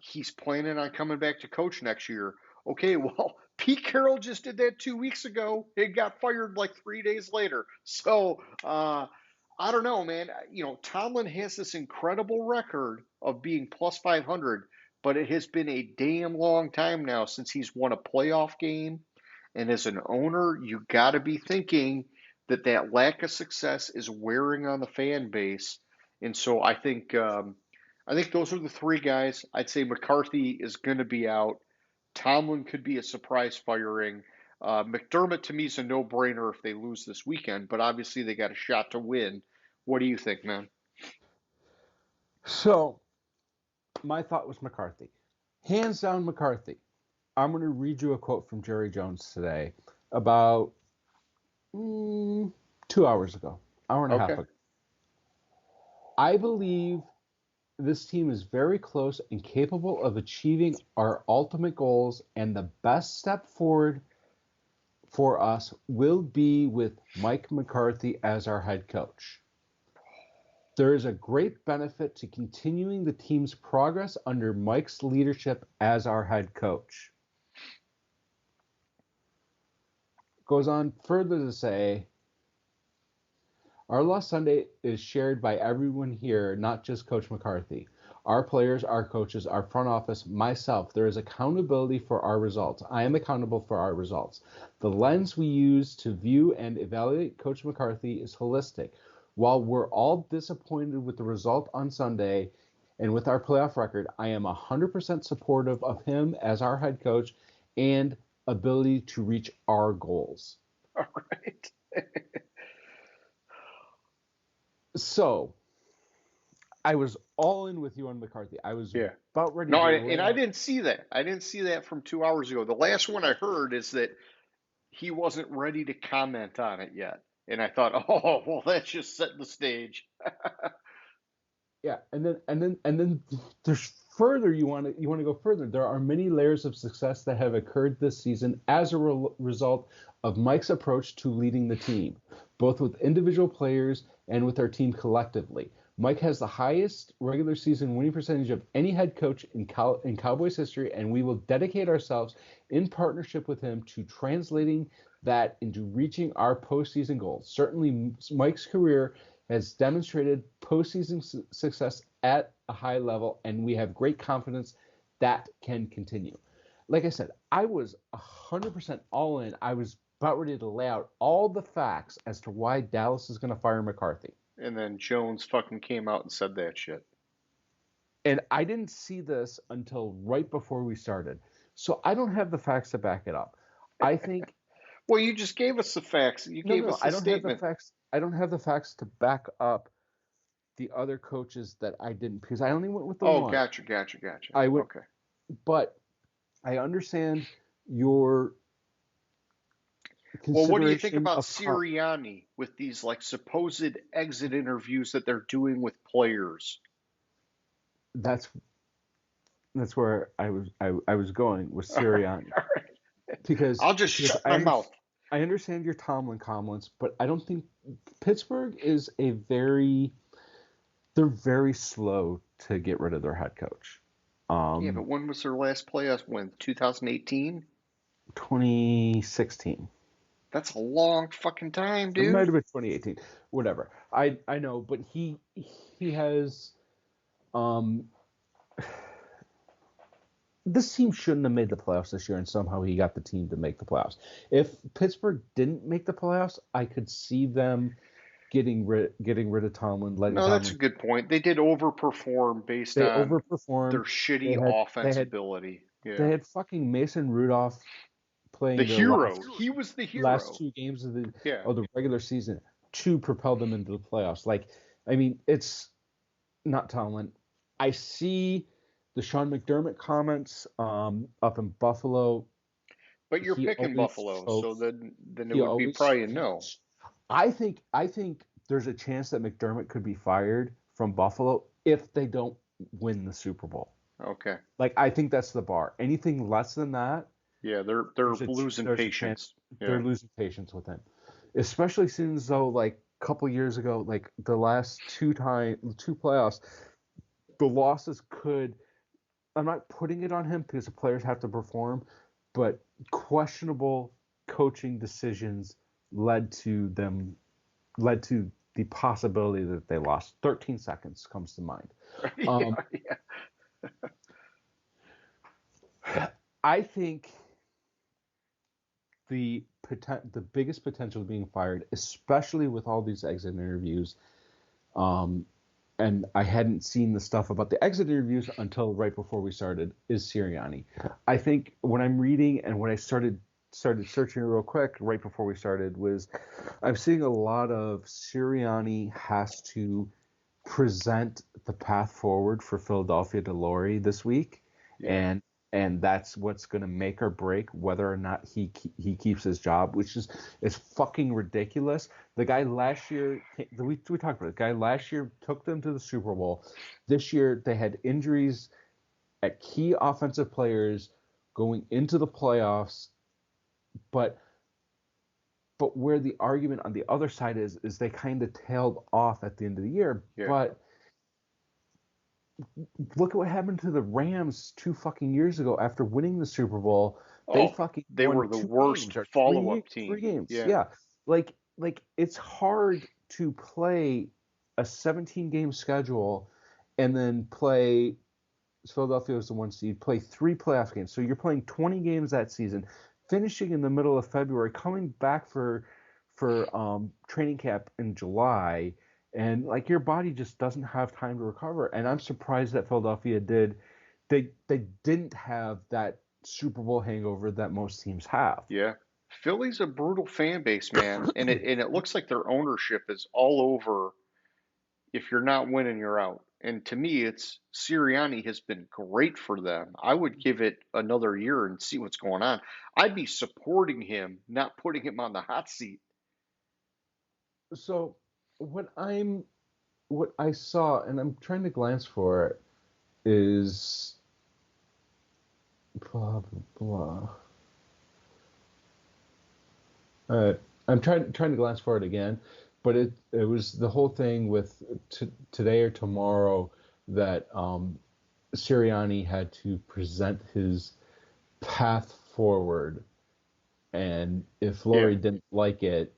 he's planning on coming back to coach next year. Okay, well, Pete Carroll just did that 2 weeks ago. He got fired like 3 days later. So I don't know, man. Tomlin has this incredible record of being plus 500, but it has been a damn long time now since he's won a playoff game. And as an owner, you got to be thinking that lack of success is wearing on the fan base. And so I think those are the three guys. I'd say McCarthy is going to be out. Tomlin could be a surprise firing. McDermott to me is a no-brainer if they lose this weekend, but obviously they got a shot to win. What do you think, man? So my thought was McCarthy. Hands down McCarthy. I'm going to read you a quote from Jerry Jones today about 2 hours ago, hour and a half Okay. ago. I believe this team is very close and capable of achieving our ultimate goals, and the best step forward for us will be with Mike McCarthy as our head coach. There is a great benefit to continuing the team's progress under Mike's leadership as our head coach. Goes on further to say, our loss Sunday is shared by everyone here, not just Coach McCarthy. Our players, our coaches, our front office, myself. There is accountability for our results. I am accountable for our results. The lens we use to view and evaluate Coach McCarthy is holistic. While we're all disappointed with the result on Sunday and with our playoff record, I am 100% supportive of him as our head coach and ability to reach our goals. All right. So, I was all in with you on McCarthy. I was Yeah. about ready No, to and lay I out. didn't see that. I didn't see that from 2 hours ago. The last one I heard is that he wasn't ready to comment on it yet. And I thought, oh, well, that's just setting the stage. Yeah, and then there's further you want to go further. There are many layers of success that have occurred this season as a result of Mike's approach to leading the team, both with individual players and with our team collectively. Mike has the highest regular season winning percentage of any head coach in Cowboys history, and we will dedicate ourselves in partnership with him to translating that into reaching our postseason goals. Certainly, Mike's career has demonstrated postseason success at a high level, and we have great confidence that can continue. Like I said, I was 100% all in. I was about ready to lay out all the facts as to why Dallas is going to fire McCarthy. And then Jones fucking came out and said that shit. And I didn't see this until right before we started. So I don't have the facts to back it up. I think Well, you just gave us the facts. You gave us I the don't have the statement. facts. I don't have the facts to back up the other coaches that I didn't, because I only went with the Oh, one. gotcha. I would, Okay. but I understand your Well, what do you think consideration about of how Sirianni with these like supposed exit interviews that they're doing with players? that's where I was going with All right. Sirianni, All right. because I'll just because shut I my under, mouth. I understand your Tomlin comments, but I don't think Pittsburgh is they're very slow to get rid of their head coach. Yeah, but when was their last playoffs win? 2018? 2016. That's a long fucking time, It might dude. have been 2018. Whatever. I know, but he has um this team shouldn't have made the playoffs this year, and somehow he got the team to make the playoffs. If Pittsburgh didn't make the playoffs, I could see them getting rid of Tomlin, letting No, that's a Tomlin. good point. They did overperform based They on their overperformed. They shitty had they offense had ability. they Yeah. had fucking Mason Rudolph The playing the hero. He was the last hero. two games of the Yeah. regular season to propel them into the playoffs. Like, I mean, it's not Tomlin. I see the Sean McDermott comments up in Buffalo. But you're He picking always Buffalo, so chokes. then it He would be always probably a no. I think there's a chance that McDermott could be fired from Buffalo if they don't win the Super Bowl. Okay. Like, I think that's the bar. Anything less than that, Yeah, they're there's a losing there's a chance patience. Yeah. they're losing patience with him. Especially since though, like a couple years ago, like the last two playoffs, the losses could. I'm not putting it on him because the players have to perform, but questionable coaching decisions led to the possibility that they lost. 13 seconds comes to mind. Yeah, Um, yeah. I think the biggest potential of being fired, especially with all these exit interviews, um, and I hadn't seen the stuff about the exit interviews until right before we started, is Sirianni. I think when I'm reading and when I started searching real quick right before we started was I'm seeing a lot of Sirianni has to present the path forward for Philadelphia to Laurie this week, Yeah. and that's what's going to make or break whether or not he keeps his job, which is fucking ridiculous. The guy last year, we talked about it. The guy last year took them to the Super Bowl. This year they had injuries at key offensive players going into the playoffs, but where the argument on the other side is they kind of tailed off at the end of the year, Yeah. but look at what happened to the Rams 2 fucking years ago after winning the Super Bowl. They Oh, fucking they won were the two worst games or follow-up three team. games. Yeah. Yeah. Like it's hard to play a 17 game schedule and then play Philadelphia was the one seed, play 3 playoff games. So you're playing 20 games that season, finishing in the middle of February, coming back for training camp in July, and like your body just doesn't have time to recover. And I'm surprised that Philadelphia did. They didn't have that Super Bowl hangover that most teams have. Yeah. Philly's a brutal fan base, man, and it looks like their ownership is all over. If you're not winning, you're out. And to me, it's Sirianni has been great for them. I would give it another year and see what's going on. I'd be supporting him, not putting him on the hot seat. So what I saw, and I'm trying to glance for it, is blah blah blah. I'm trying to glance for it again, but it was the whole thing with today or tomorrow that Sirianni had to present his path forward, and if Yeah. Laurie didn't like it,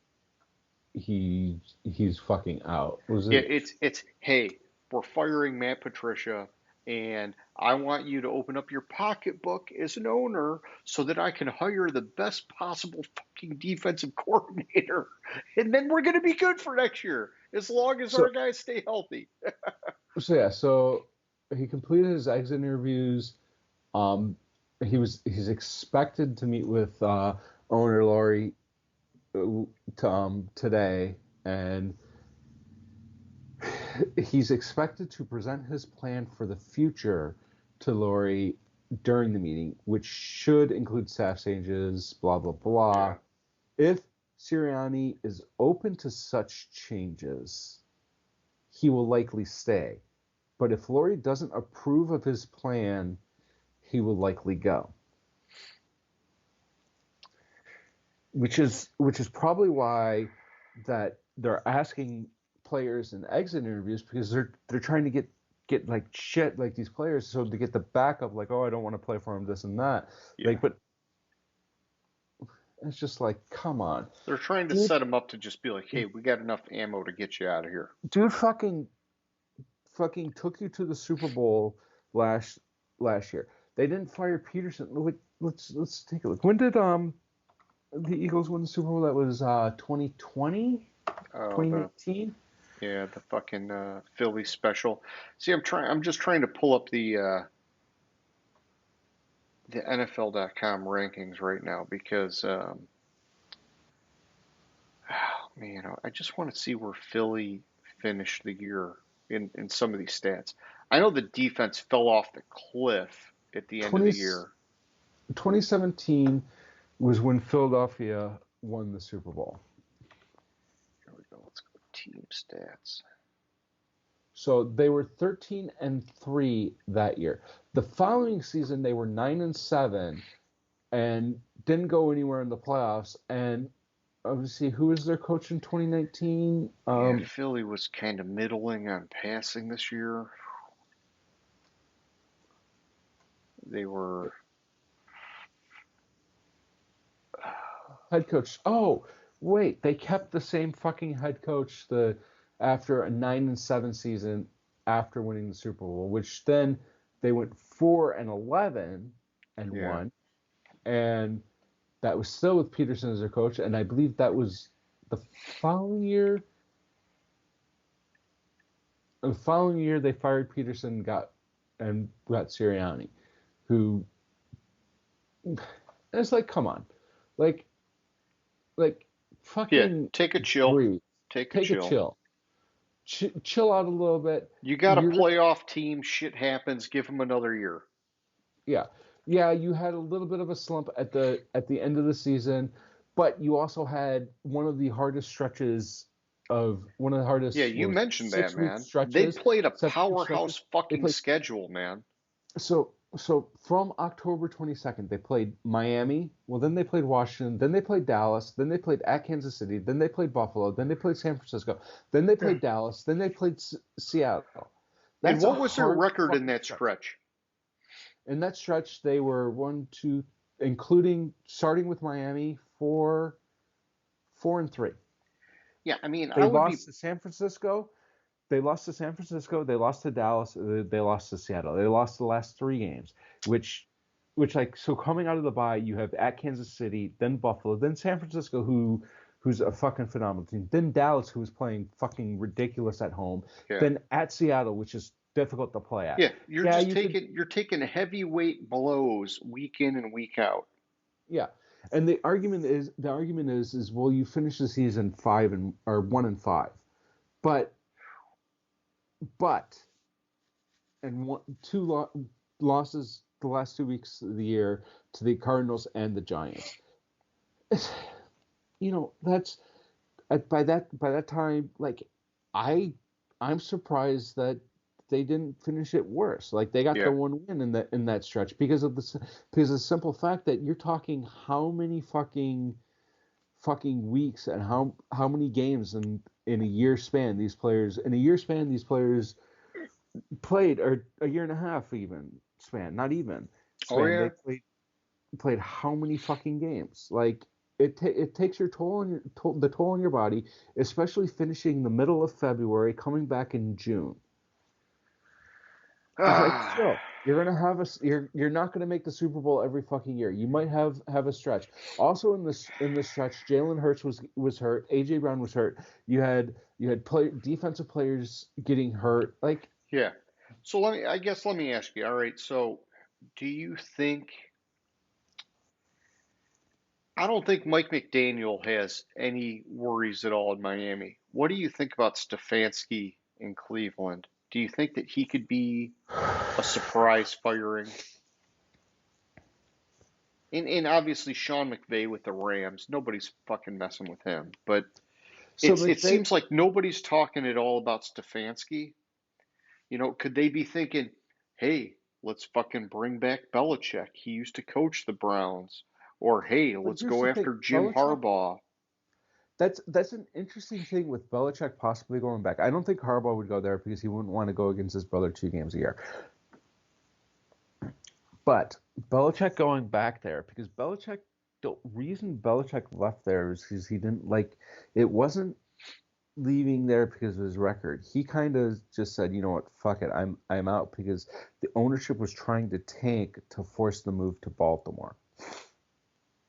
he's fucking out. Was Yeah, it? it's hey, we're firing Matt Patricia, and I want you to open up your pocketbook as an owner so that I can hire the best possible fucking defensive coordinator, and then we're gonna be good for next year as long as So our guys stay healthy. so he completed his exit interviews. Um, he's expected to meet with owner Laurie today, and he's expected to present his plan for the future to Laurie during the meeting, which should include staff changes, blah blah blah. Yeah, If Sirianni is open to such changes, he will likely stay. But if Laurie doesn't approve of his plan, he will likely go. which is probably why that they're asking players in exit interviews because they're trying to get like shit like these players so to get the backup like oh I don't want to play for him this and that Yeah. but it's just like come on They're trying to dude set him up to just be like, hey, we got enough ammo to get you out of here. dude fucking took you to the Super Bowl last year. They didn't fire Peterson. Let's take a look. When did the Eagles win the Super Bowl? That was 2020, Oh, 2019. the fucking Philly special. See, I'm just trying to pull up the NFL.com rankings right now because, man, I just want to see where Philly finished the year in some of these stats. I know the defense fell off the cliff at the end of 20, the year. 2017 was when Philadelphia won the Super Bowl. Here we go. Let's go team stats. So they were 13-3 that year. The following season they were 9-7 and didn't go anywhere in the playoffs. And obviously, who was their coach in 2019? Yeah, Philly was kind of middling on passing this year. They were head coach. Oh, wait, they kept the same fucking head coach after a 9-7 season after winning the Super Bowl, which then they went 4-11 and yeah. won, and that was still with Peterson as their coach, and I believe that was the following year. The following year, they fired Peterson and got Sirianni, who it's like, come on, like fucking take a chill. breathe. Take Take a chill. Chill out a little bit. You got a playoff team. Shit happens. Give them another year. Yeah, you had a little bit of a slump at the end of the season, but you also had one of the hardest Yeah, you mentioned that, man. stretches. They played a 7 powerhouse fucking schedule, man. So from October 22nd, they played Miami. Well, then they played Washington. Then they played Dallas. Then they played at Kansas City. Then they played Buffalo. Then they played San Francisco. Then they played Dallas. Then they played Seattle. And what was their record in that stretch? In that stretch, they were 1, 2, including starting with Miami, 4-3. Yeah, I mean, they lost to San Francisco. They lost to San Francisco. They lost to Dallas. They lost to Seattle. They lost the last 3 games, which so coming out of the bye, you have at Kansas City, then Buffalo, then San Francisco, who's a fucking phenomenal team, then Dallas, who's playing fucking ridiculous at home, then at Seattle, which is difficult to play at. Yeah, you're taking heavyweight blows week in and week out. Yeah. And the argument is well, you finish the season 1-5. But and 2 losses the last 2 weeks of the year to the Cardinals and the Giants. That's by that time, like I'm surprised that they didn't finish it worse. Like they got the 1 win in that stretch because of the simple fact that you're talking how many fucking weeks and how many games in a year span these players played, or a year and a half even span, not even span. Oh yeah. They played how many fucking games? Like it takes your toll on your body, especially finishing the middle of February, coming back in June. Like, still, you're not gonna make the Super Bowl every fucking year. You might have a stretch. Also in this stretch, Jalen Hurts was hurt. AJ Brown was hurt. You had defensive players getting hurt. Like yeah. So let me ask you. All right. So do you think? I don't think Mike McDaniel has any worries at all in Miami. What do you think about Stefanski in Cleveland? Do you think that he could be a surprise firing? And obviously Sean McVay with the Rams, nobody's fucking messing with him. But it seems like nobody's talking at all about Stefanski. Could they be thinking, hey, let's fucking bring back Belichick. He used to coach the Browns. Or hey, But let's here's go the thing, after Jim Belichick. Harbaugh. That's an interesting thing with Belichick possibly going back. I don't think Harbaugh would go there because he wouldn't want to go against his brother 2 games a year. But Belichick going back there because the reason Belichick left there is because he didn't like it wasn't leaving there because of his record. He kind of just said, you know what, fuck it, I'm out because the ownership was trying to tank to force the move to Baltimore,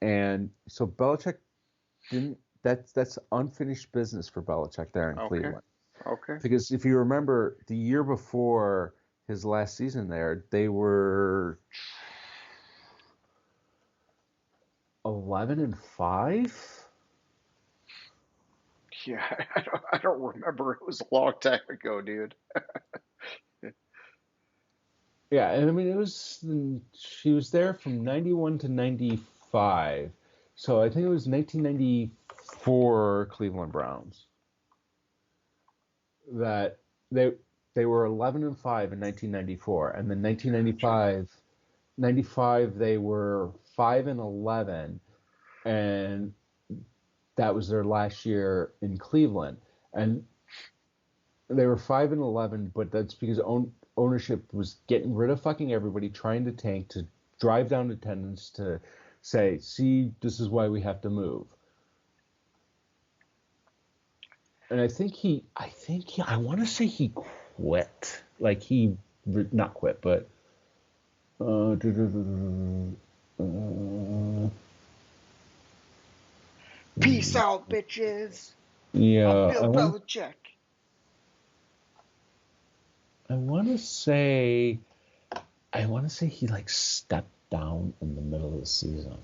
and so Belichick didn't. That's unfinished business for Belichick there in Okay. Cleveland. Okay. Because if you remember, the year before his last season there, they were 11-5. Yeah, I don't remember. It was a long time ago, dude. Yeah, and I mean she was there from 91 to 95. So I think it was 1994 Cleveland Browns that they they were 11-5 in 1994, and then Gotcha. 95 they were 5-11, and that was their last year in Cleveland, and they were 5-11, but that's because ownership was getting rid of fucking everybody, trying to tank to drive down attendance to say, see, this is why we have to move. And I want to say he quit, like he not quit, but uh, Peace out, bitches. I'm yeah, Bill Belichick. I want to say he like stepped down in the middle of the season.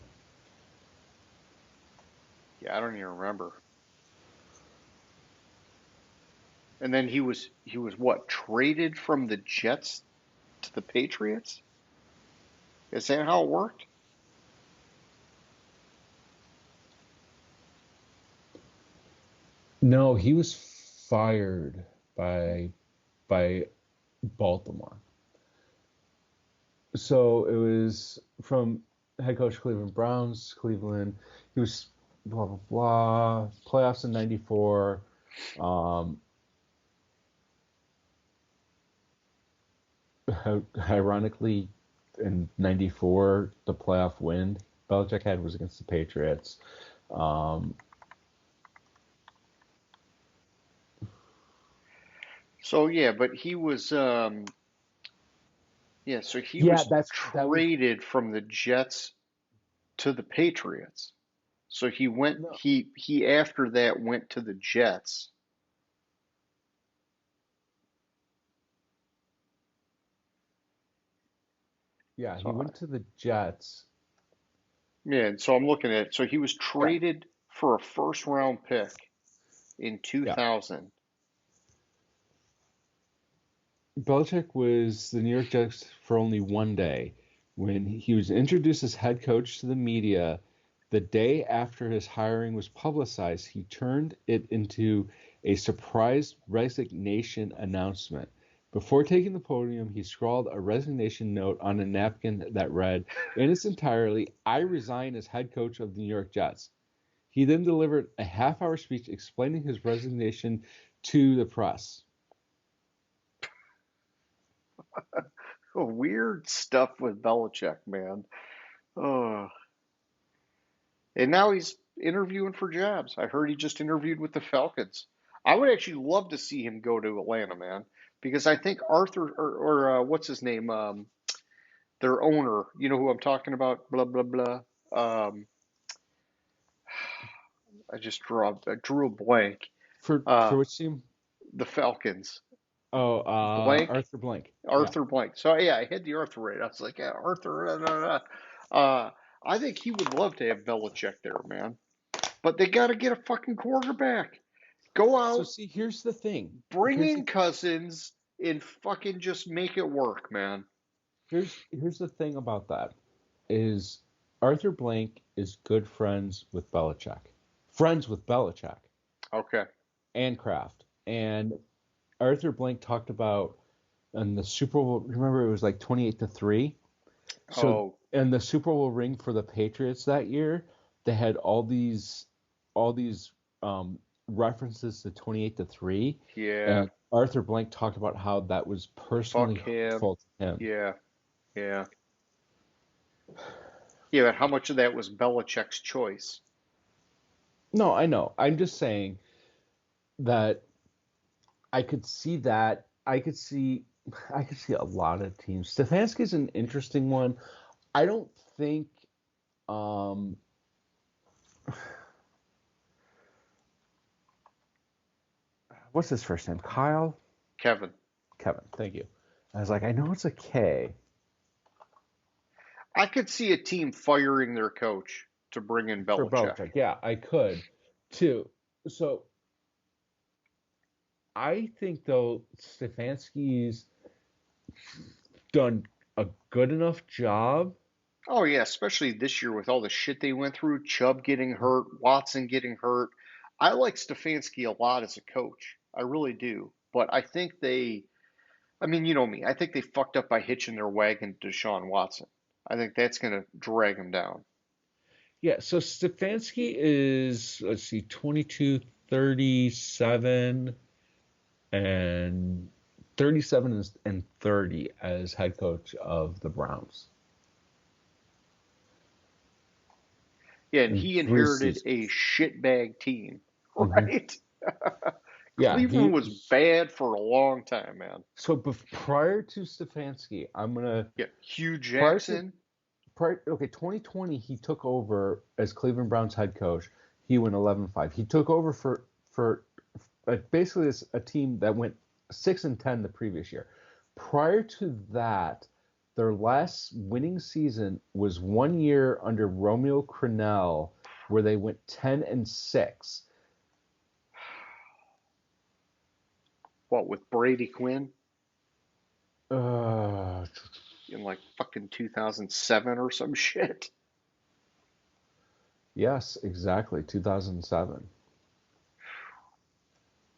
Yeah, I don't even remember. And then he was what, traded from the Jets to the Patriots? Is that how it worked? No, he was fired by by Baltimore. So it was from head coach Cleveland Browns, Cleveland. He was blah blah blah. Playoffs in '94. Um, Ironically, in '94, the playoff win Belichick had was against the Patriots. Um, So yeah, but he was yeah, so he yeah, was that was traded from the Jets to the Patriots. So he went no. he after that went to the Jets. Yeah, he So went to the Jets. yeah, and so I'm looking at it. So he was Yeah, traded for a first round pick in yeah. 2000. Belichick was the New York Jets for only one day. When he was introduced as head coach to the media, the day after his hiring was publicized, he turned it into a surprise resignation announcement. Before taking the podium, he scrawled a resignation note on a napkin that read, in its entirety, I resign as head coach of the New York Jets. He then delivered a half-hour speech explaining his resignation to the press. Weird stuff with Belichick, man. Oh, and now he's interviewing for jobs. I heard he just interviewed with the Falcons. I would actually love to see him go to Atlanta, man, because I think Arthur or what's his name, their owner. You know who I'm talking about? Blah blah blah. Um, I drew a blank. For Uh, which team? the Falcons. Oh, Blank. Arthur Blank. Yeah. Arthur Blank. So yeah, I had the Arthur right. I was like, yeah, Arthur. I think he would love to have Belichick there, man. But they got to get a fucking quarterback. Go So out, see, here's the thing. bring in Cousins, and fucking just make it work, man. Here's the thing about that is Arthur Blank is good friends with Belichick, friends with Belichick Okay. and Kraft. And Arthur Blank talked about in the Super Bowl. Remember, it was like 28-3. So Oh, and the Super Bowl ring for the Patriots that year, they had all these references to 28-3, Yeah. and Arthur Blank talked about how that was personally Fuck him. hurtful to him. Yeah. Yeah. Yeah, but how much of that was Belichick's choice? No, I know. I'm just saying that I could see that. I could see a lot of teams. Stefanski's an interesting one. I don't think um what's his first name? Kyle? Kevin. Kevin, thank you. I was like, I know it's a K. I could see a team firing their coach to bring in For Belichick. Belichick. Yeah, I could too. So I think though Stefanski's done a good enough job. Oh yeah, especially this year with all the shit they went through, Chubb getting hurt, Watson getting hurt. I like Stefanski a lot as a coach. I really do. But I mean, you know me, I think they fucked up by hitching their wagon to Deshaun Watson. I think that's going to drag them down. Yeah, so Stefanski is, let's see, 22, 37, and 37 and 30 as head coach of the Browns Yeah, and in he three inherited a seasons. shitbag team, Hmm. right? Yeah, Cleveland was bad for a long time, man. so prior to Stefanski, I'm gonna Yeah, Hugh prior to Jackson. prior okay, 2020 he took over as Cleveland Browns head coach. He went 11-5. He took over for basically a team that went 6-10 the previous year. Prior to that, their last winning season was 1 year under Romeo Crennel, where they went 10-6. What, with Brady Quinn Uh, in like fucking 2007 or some shit? yes, exactly, 2007.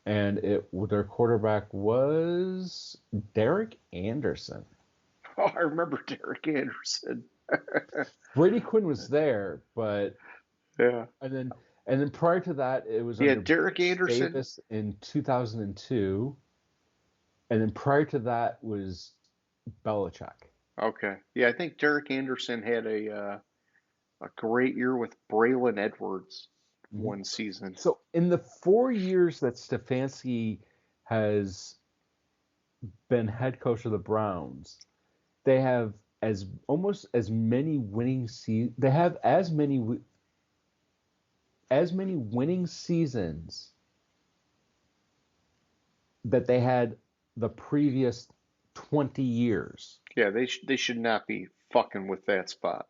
And their quarterback was Derek Anderson. Oh, I remember Derek Anderson. Brady Quinn was there, but Yeah. and then prior to that, it was Yeah, under Derek Anderson. Davis in 2002, and then prior to that was Belichick. Okay. Yeah, I think Derek Anderson had a great year with Braylon Edwards Mhm. one season. So in the 4 years that Stefanski has been head coach of the Browns, they have almost as many winning They have as many winning seasons that they had the previous 20 years. Yeah, they should not be fucking with that spot.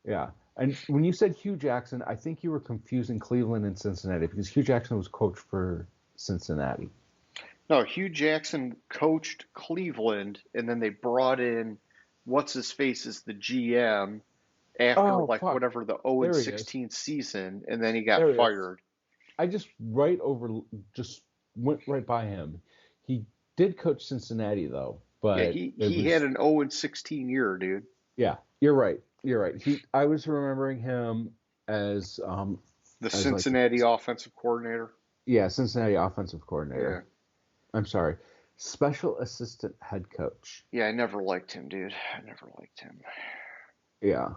Yeah. And when you said Hugh Jackson, I think you were confusing Cleveland and Cincinnati because Hugh Jackson was coach for Cincinnati. No, Hugh Jackson coached Cleveland, and then they brought in what's his face as the GM after Oh, like fuck. whatever the 0 and There he is. 16 season, and then he got There he is. fired. I just went right by him. He did coach Cincinnati though, Yeah, but it he had was, an 0 and 16 year, dude. yeah, you're right. You're right. I was remembering him as The as like, Cincinnati offensive coordinator. yeah, Cincinnati offensive Yeah. coordinator. I'm sorry. Special assistant head coach. Yeah, I never liked him, dude. I never liked him. Yeah.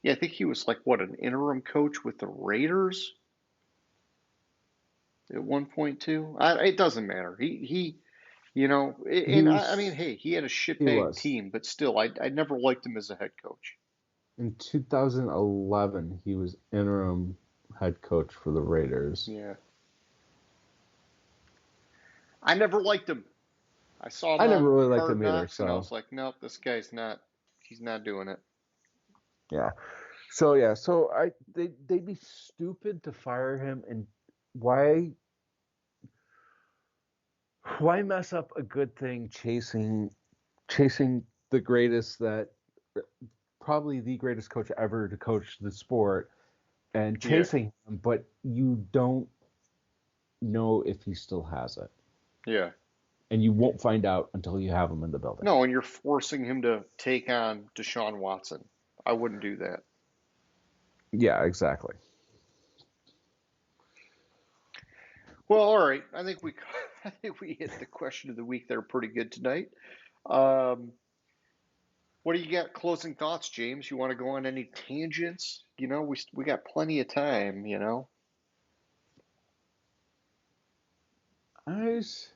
Yeah, I think he was like what, an interim coach with the Raiders at one point too. It doesn't matter. He And I mean, was hey, he had a he shitbag was. team, but still, I never liked him as a head coach. In 2011, he was interim head coach for the Raiders. Yeah, I never liked him. I saw him I never on really liked Hard him either, Knocks, and I so was like, nope, this guy's not. He's not doing it. yeah. So they'd be stupid to fire him, and why mess up a good thing chasing the greatest that probably the greatest coach ever to coach the sport and Yeah, chasing him, but you don't know if he still has it. yeah. and you won't find out until you have him in the building. No, and you're forcing him to take on Deshaun Watson. I wouldn't do that. Yeah, exactly. Well, all right. I think we hit the question of the week there pretty good tonight. Um, what do you got? Closing thoughts, James? You want to go on any tangents? We got plenty of time. I just,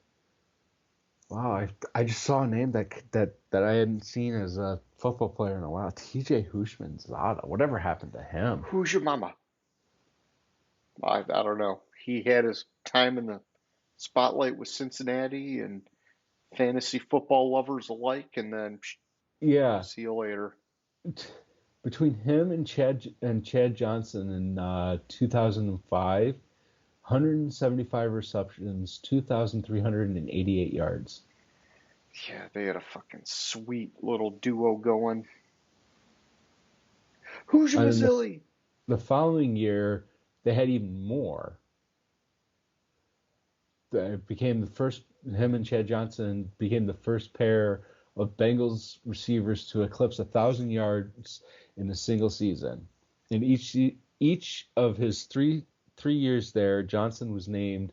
wow, I just saw a name that I hadn't seen as a football player in a while. TJ Hushmanzada. Whatever happened to him? Who's your mama? I don't know. He had his time in the spotlight with Cincinnati and fantasy football lovers alike, and then Yeah, see you later. between him and Chad Johnson in 2005, 175 receptions, 2,388 yards. Yeah, they had a fucking sweet little duo going. Who's your And then Mazzilli? the following year, they had even more. It became the first. Him and Chad Johnson became the first pair of Bengals receivers to eclipse 1,000 yards in a single season. In each of his three years there, Johnson was named.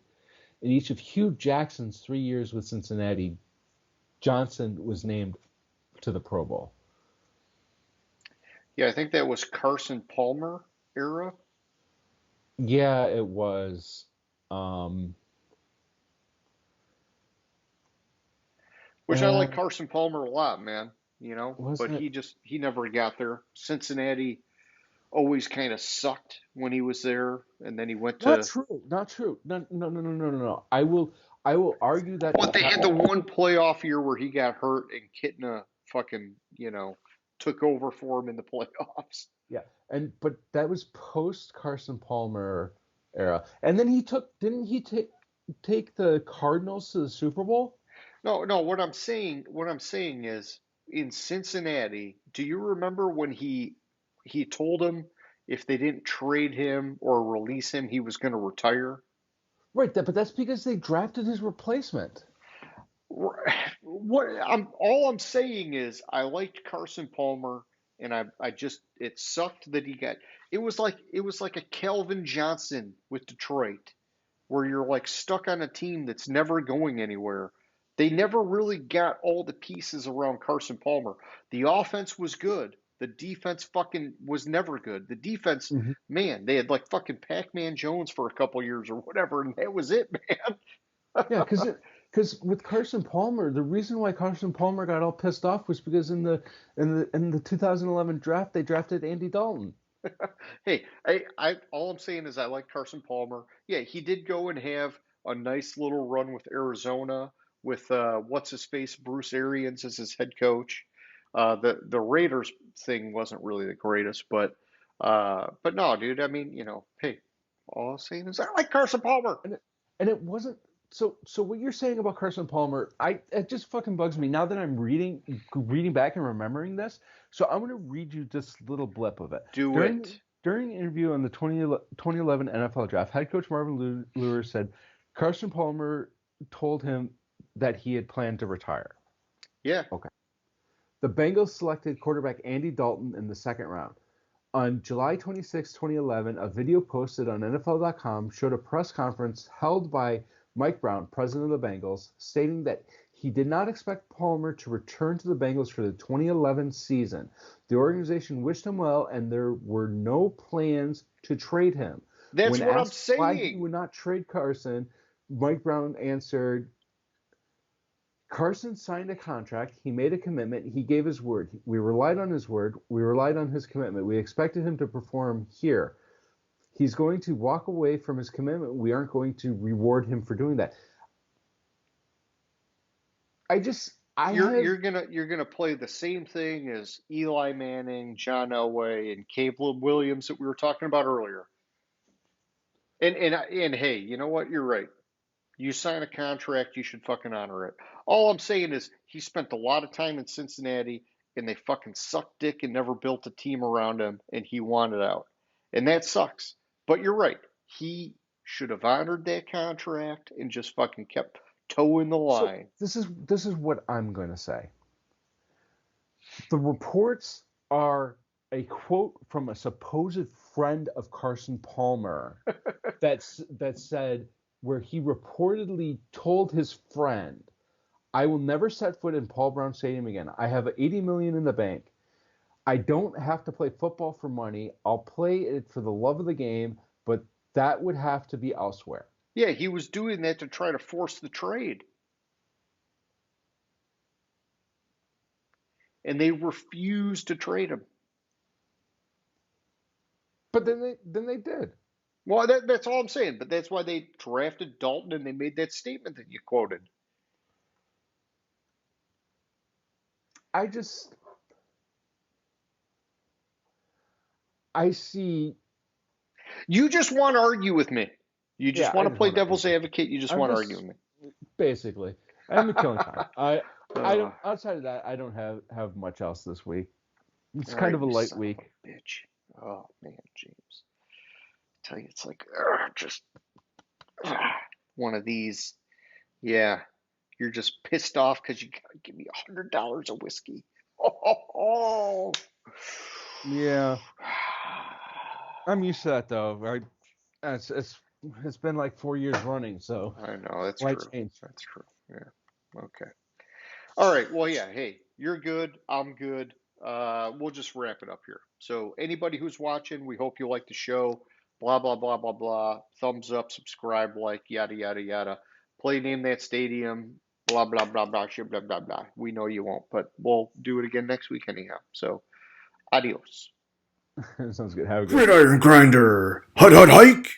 In each of Hugh Jackson's 3 years with Cincinnati, Johnson was named to the Pro Bowl. Yeah, I think that was Carson Palmer era. Yeah, it was. Um, Which I like uh, Carson Palmer a lot, man. But wasn't it? he never got there. Cincinnati always kind of sucked when he was there, and then he went Not to. true. Not true. No, no, no, no, no, no, no. I will argue that But they had the one playoff year where he got hurt and Kitna fucking, took over for him in the playoffs. yeah, but that was post Carson Palmer era. And then he took didn't he take the Cardinals to the Super Bowl? No, no, what I'm saying is in Cincinnati, do you remember when he told him if they didn't trade him or release him, he was going to retire? Right, but that's because they drafted his replacement. All I'm saying is I liked Carson Palmer, and I just it sucked that he got. It was like a Calvin Johnson with Detroit, where you're like stuck on a team that's never going anywhere. They never really got all the pieces around Carson Palmer. The offense was good. The defense fucking was never good. The defense, Hmm. man, they had like fucking Pac-Man Jones for a couple years or whatever, and that was it, man. Yeah, because with Carson Palmer, the reason why Carson Palmer got all pissed off was because in the 2011 draft they drafted Andy Dalton. Hey, I all I'm saying is I like Carson Palmer. Yeah, he did go and have a nice little run with Arizona with what's his face, Bruce Arians as his head coach. The Raiders thing wasn't really the greatest, but no, dude. I mean, hey, all I'm saying is I like Carson Palmer. And it wasn't so what you're saying about Carson Palmer, it just fucking bugs me now that I'm reading back and remembering this. So I'm going to read you this little blip of it. Do During it. during an interview on the 2011 NFL draft, head coach Marvin Lewis said Carson Palmer told him that he had planned to retire. Yeah. Okay. The Bengals selected quarterback Andy Dalton in the second round. On July 26, 2011, a video posted on NFL.com showed a press conference held by Mike Brown, president of the Bengals, stating that he did not expect Palmer to return to the Bengals for the 2011 season. The organization wished him well, and there were no plans to trade him. That's When what I'm asked why he saying. would not trade Carson, Mike Brown answered, Carson signed a contract. He made a commitment. He gave his word. We relied on his word. We relied on his commitment. We expected him to perform here. He's going to walk away from his commitment. We aren't going to reward him for doing that. I You're have, you're gonna you're gonna play the same thing as Eli Manning, John Elway, and Caleb Williams that we were talking about earlier. And hey, you know what? You're right. You sign a contract, you should fucking honor it. All I'm saying is he spent a lot of time in Cincinnati, and they fucking sucked dick and never built a team around him, and he wanted out, and that sucks. But you're right. He should have honored that contract and just fucking kept Toeing the So line. this is what I'm going to say. The reports are a quote from a supposed friend of Carson Palmer that said where he reportedly told his friend, "I will never set foot in Paul Brown Stadium again. I have $80 million in the bank. I don't have to play football for money. I'll play it for the love of the game, but that would have to be elsewhere." Yeah, he was doing that to try to force the trade. And they refused to trade him. But then they did. Well, that's all I'm saying. But that's why they drafted Dalton and they made that statement that you quoted. I just I see. You just want to argue with me. You just Yeah, I want to just play want to argue devil's with you. advocate. You just I'm want to argue just with me. basically I'm killing time. I Uh, don't outside of that I don't have much else this week. It's all kind right, of a you light son of week. a bitch. Oh man, James. I tell you, it's like just one of these. Yeah, you're just pissed off because you gotta give me $100 of whiskey. Oh. Yeah, I'm used to that though. Right? It's been like 4 years running, so I know, that's why true. change? That's true. Yeah. Okay. All right. Well, yeah. Hey, you're good. I'm good. We'll just wrap it up here. So, anybody who's watching, we hope you like the show. Blah, blah, blah, blah, blah. Thumbs up, subscribe, like, yada, yada, yada. Play Name That Stadium. Blah, blah, blah, blah, shit, blah, blah, blah. We know you won't, but we'll do it again next week anyhow. So, adios. Sounds good. Have a good one. Gridiron Grinder. Hut, hut, hike.